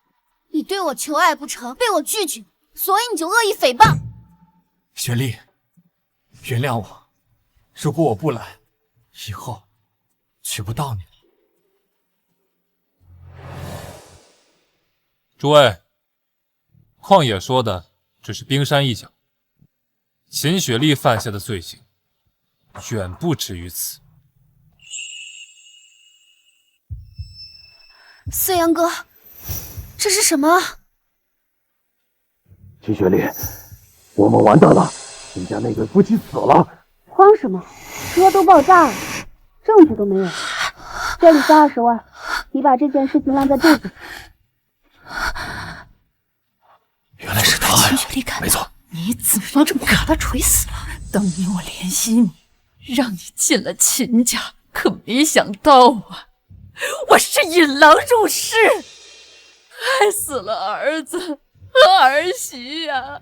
你对我求爱不成，被我拒绝，所以你就恶意诽谤。雪莉，原谅我，如果我不来，以后娶不到你了。诸位，旷野说的只是冰山一角，秦雪莉犯下的罪行远不止于此。思阳哥，这是什么？秦雪莉，我们完蛋了，人家那对夫妻死了。慌什么？车都爆炸了，证据都没有。这里是20万，你把这件事情烂在肚子。原来是他呀！没错，你怎么这么把他锤死了？当年我怜惜你，让你进了秦家，可没想到啊，我是引狼入室，害死了儿子和儿媳呀！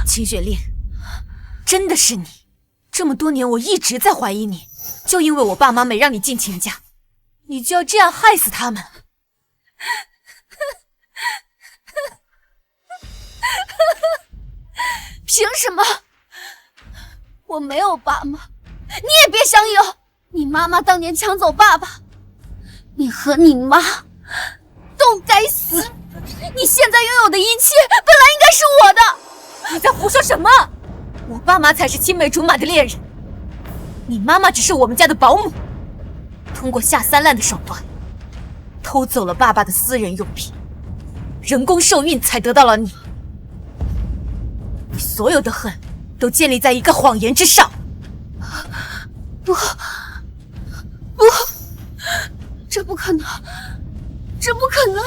秦雪莉，真的是你！这么多年我一直在怀疑你，就因为我爸妈没让你进秦家，你就要这样害死他们？凭什么？我没有爸妈，你也别想有。你妈妈当年抢走爸爸，你和你妈都该死。你现在拥有的一切本来应该是我的。你在胡说什么？我爸妈才是青梅竹马的恋人，你妈妈只是我们家的保姆，通过下三滥的手段偷走了爸爸的私人用品，人工受孕才得到了你。你所有的恨都建立在一个谎言之上。不，这不可能，这不可能！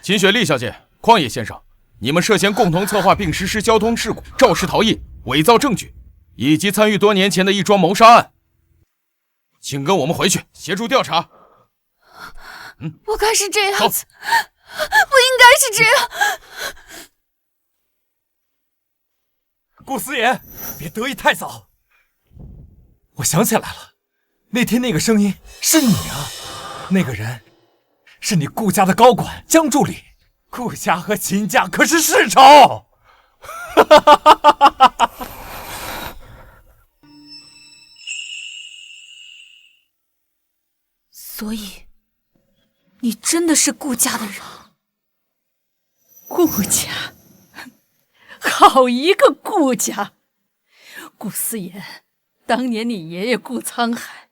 秦雪莉小姐、旷野先生，你们涉嫌共同策划并实施交通事故、肇事逃逸、伪造证据，以及参与多年前的一桩谋杀案，请跟我们回去协助调查。不该是这样子，不应该是这样。顾思言，别得意太早。我想起来了，那天那个声音是你啊！那个人是你顾家的高管江助理。顾家和秦家可是世仇。所以，你真的是顾家的人？顾家，好一个顾家！顾思言，当年你爷爷顾沧海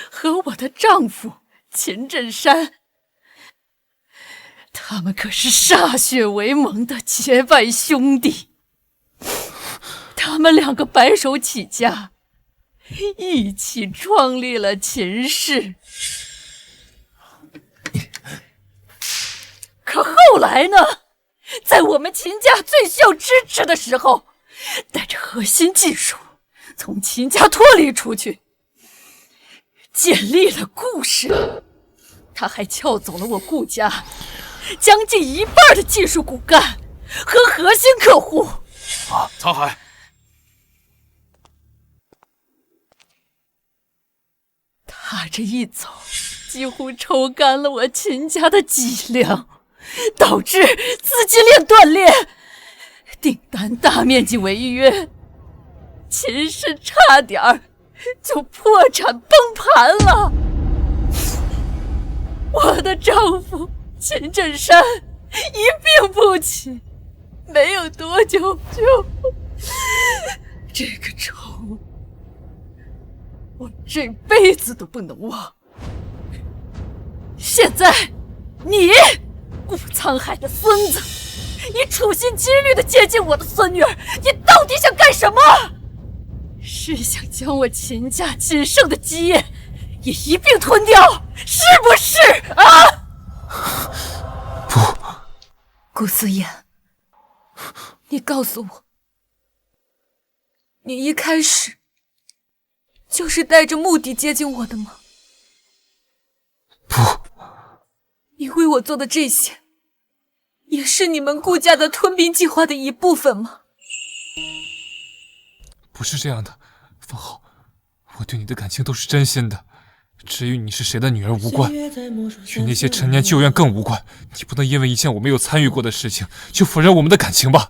和我的丈夫秦振山，他们可是歃血为盟的结拜兄弟。他们两个白手起家，一起创立了秦氏。可后来呢？在我们秦家最需要支持的时候，带着核心技术从秦家脱离出去，建立了顾氏。他还撬走了我顾家将近一半的技术骨干和核心客户。沧海，他这一走，几乎抽干了我秦家的脊梁，导致资金链断裂，订单大面积违约，秦氏差点就破产崩盘了。我的丈夫秦振山一病不起，没有多久就这个仇，我这辈子都不能忘。现在你顾沧海的孙子，你处心积虑地接近我的孙女儿，你到底想干什么？是想将我秦家仅剩的基业也一并吞掉，是不是啊？不，顾思言，你告诉我，你一开始就是带着目的接近我的吗？不，你为我做的这些，也是你们顾家的吞并计划的一部分吗？不是这样的，方浩，我对你的感情都是真心的，至于你是谁的女儿无关，与那些陈年旧怨更无关。你不能因为一件我没有参与过的事情，就否认我们的感情吧？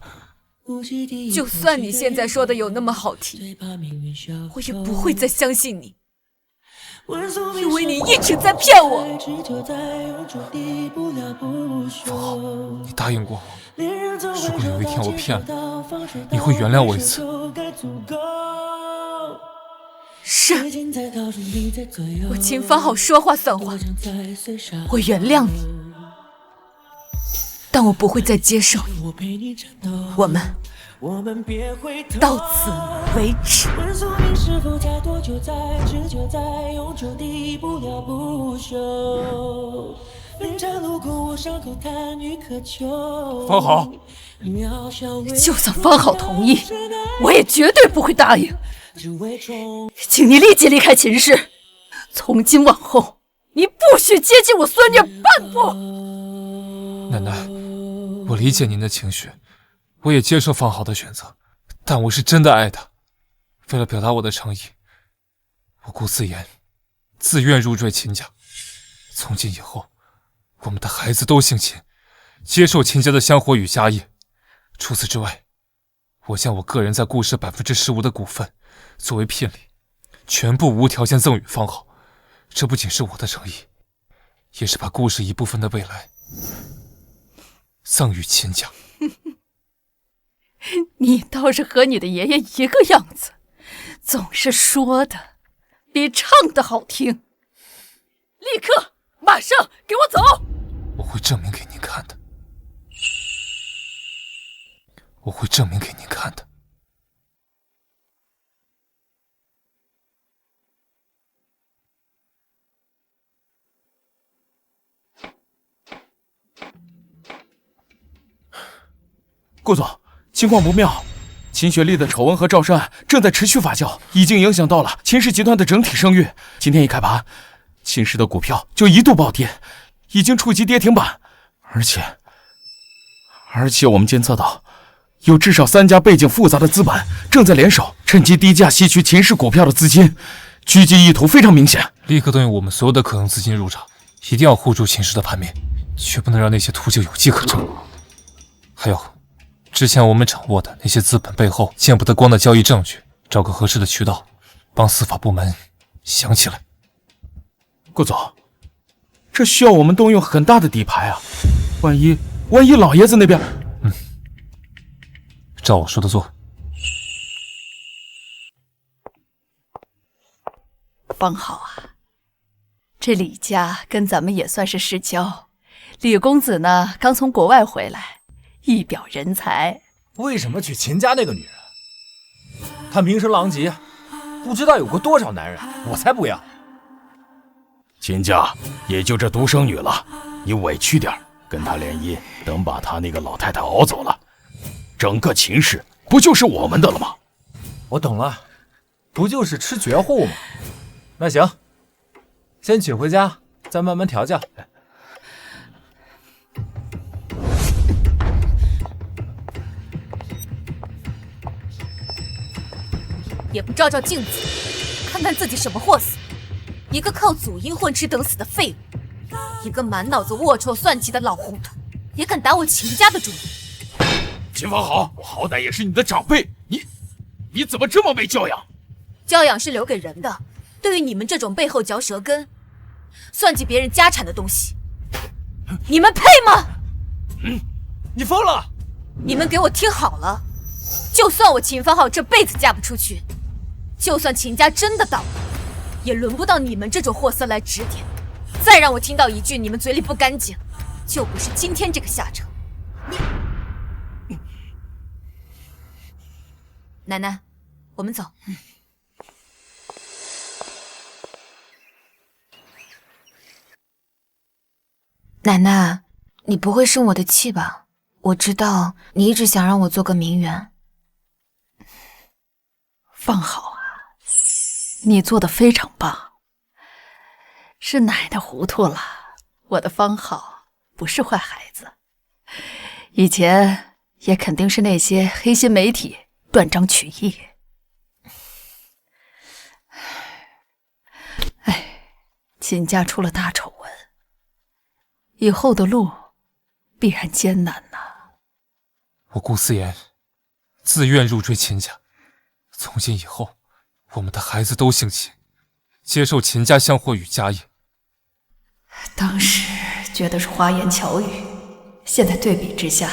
就算你现在说的有那么好听，我也不会再相信你，因为你一直在骗我。方浩，你答应过我，如果有一天我骗了你，你会原谅我一次。是，我秦方好说话算话，我原谅你，但我不会再接受你，我们到此为止。方好，就算方好同意，我也绝对不会答应。请你立即离开秦氏，从今往后，你不许接近我孙女半步。奶奶，我理解您的情绪，我也接受方好的选择，但我是真的爱他。为了表达我的诚意，我顾思言自愿入赘秦家。从今以后，我们的孩子都姓秦，接受秦家的香火与家业。除此之外，我将我个人在顾氏15%的股份作为聘礼，全部无条件赠与方好。这不仅是我的诚意，也是把顾氏一部分的未来赠与秦家。你倒是和你的爷爷一个样子，总是说的比唱的好听。立刻，马上给我走！我会证明给您看的。我会证明给你看的。顾总，情况不妙，秦雪丽的丑闻和肇事案正在持续发酵，已经影响到了秦氏集团的整体声誉。今天一开盘，秦氏的股票就一度暴跌，已经触及跌停板。而且我们监测到，有至少3家背景复杂的资本正在联手，趁机低价吸取秦氏股票的资金，狙击意图非常明显。立刻动用我们所有的可能资金入场，一定要护住秦氏的盘面，绝不能让那些秃鹫有机可乘。还有，之前我们掌握的那些资本背后见不得光的交易证据，找个合适的渠道，帮司法部门想起来。顾总，这需要我们动用很大的底牌啊！万一老爷子那边……照我说的做。方好啊，这李家跟咱们也算是世交。李公子呢，刚从国外回来，一表人才。为什么娶秦家那个女人？她名声狼藉，不知道有过多少男人，我才不要。秦家也就这独生女了，你委屈点，跟她联姻，等把她那个老太太熬走了，整个秦氏不就是我们的了吗？我懂了，不就是吃绝户吗？那行，先娶回家，再慢慢调教。也不照照镜子，看看自己什么货色！一个靠祖荫混吃等死的废物，一个满脑子龌龊算计的老糊涂，也敢打我秦家的主意！秦方好，我好歹也是你的长辈，你怎么这么没教养？教养是留给人的，对于你们这种背后嚼舌根、算计别人家产的东西，你们配吗？你疯了！你们给我听好了，就算我秦方浩这辈子嫁不出去，就算秦家真的倒了，也轮不到你们这种货色来指点。再让我听到一句你们嘴里不干净，就不是今天这个下场。奶奶，我们走。奶奶，你不会生我的气吧？我知道你一直想让我做个名媛。方好啊，你做的非常棒。是奶奶糊涂了，我的方好不是坏孩子，以前也肯定是那些黑心媒体断章取义。秦家出了大丑闻，以后的路必然艰难呐。我顾思言自愿入赘秦家，从今以后，我们的孩子都姓秦，接受秦家香火与家业。当时觉得是花言巧语，现在对比之下，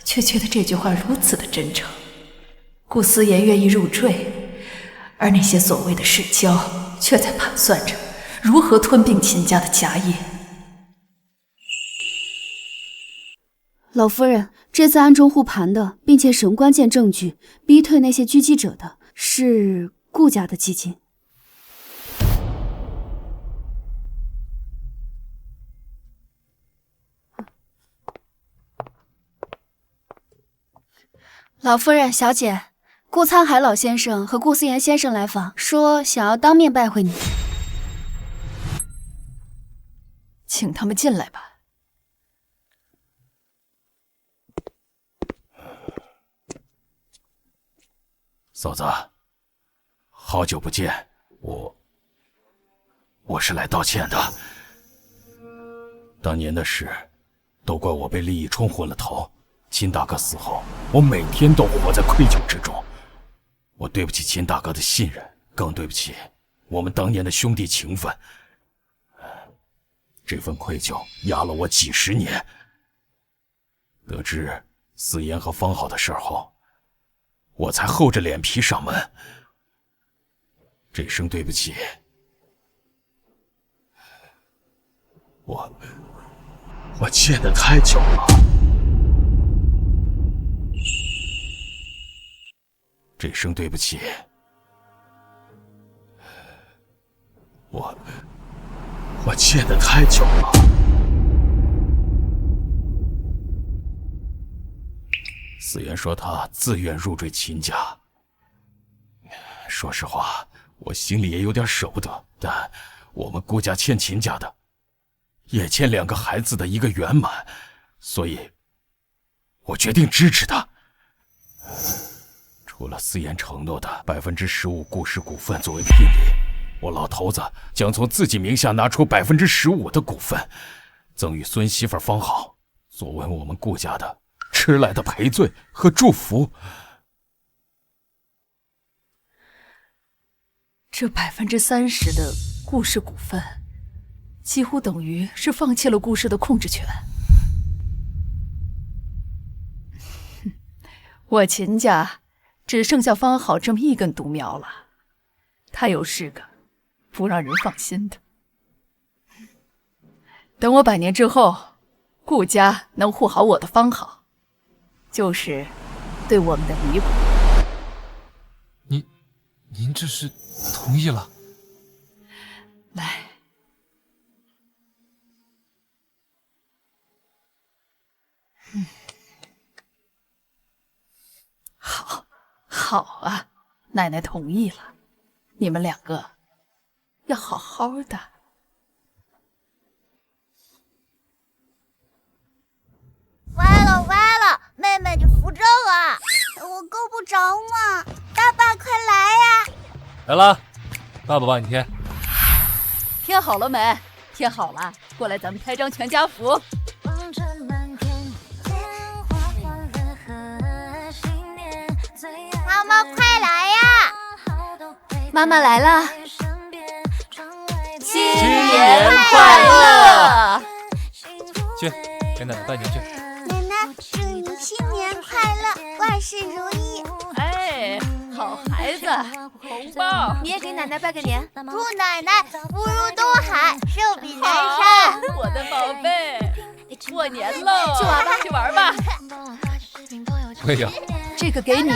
却觉得这句话如此的真诚。顾思言愿意入赘，而那些所谓的世交，却在盘算着如何吞并秦家的家业。老夫人，这次暗中护盘的，并且使用关键证据逼退那些狙击者的，是顾家的基金。老夫人，小姐，顾沧海老先生和顾思言先生来访，说想要当面拜会你。请他们进来吧。嫂子，好久不见，我是来道歉的。当年的事，都怪我被利益冲昏了头。秦大哥死后，我每天都活在愧疚之中。我对不起秦大哥的信任，更对不起我们当年的兄弟情分。这份愧疚压了我几十年。得知思言和方好的事后，我才厚着脸皮上门。这声对不起，我欠得太久了。这声对不起，我欠得太久了。思妍说她自愿入赘秦家，说实话，我心里也有点舍不得，但我们顾家欠秦家的，也欠2个孩子的一个圆满，所以我决定支持他。除了思妍承诺的15%顾氏股份作为聘礼，我老头子将从自己名下拿出15%的股份，赠与孙媳妇方好，作为我们顾家的迟来的赔罪和祝福。这30%的顾氏股份，几乎等于是放弃了顾氏的控制权。我秦家只剩下方好这么一根独苗了，他又是个不让人放心的。等我100年之后，顾家能护好我的方好，就是对我们的弥补。您这是同意了？来，好啊，奶奶同意了，你们2个要好好的。歪了，妹妹你扶着我，我够不着嘛！爸爸快来呀！来了，爸爸帮你添。添好了没？添好了，过来咱们开张全家福。妈妈快来呀！妈妈来了，新年快乐！去，给奶奶拜年去。奶奶，祝你新年快乐，万事如意。哎，好孩子，红包你也给奶奶拜个年。祝奶奶福如东海，寿比南山。我的宝贝，过年喽！去玩吧，去玩吧。我也要。这个给你。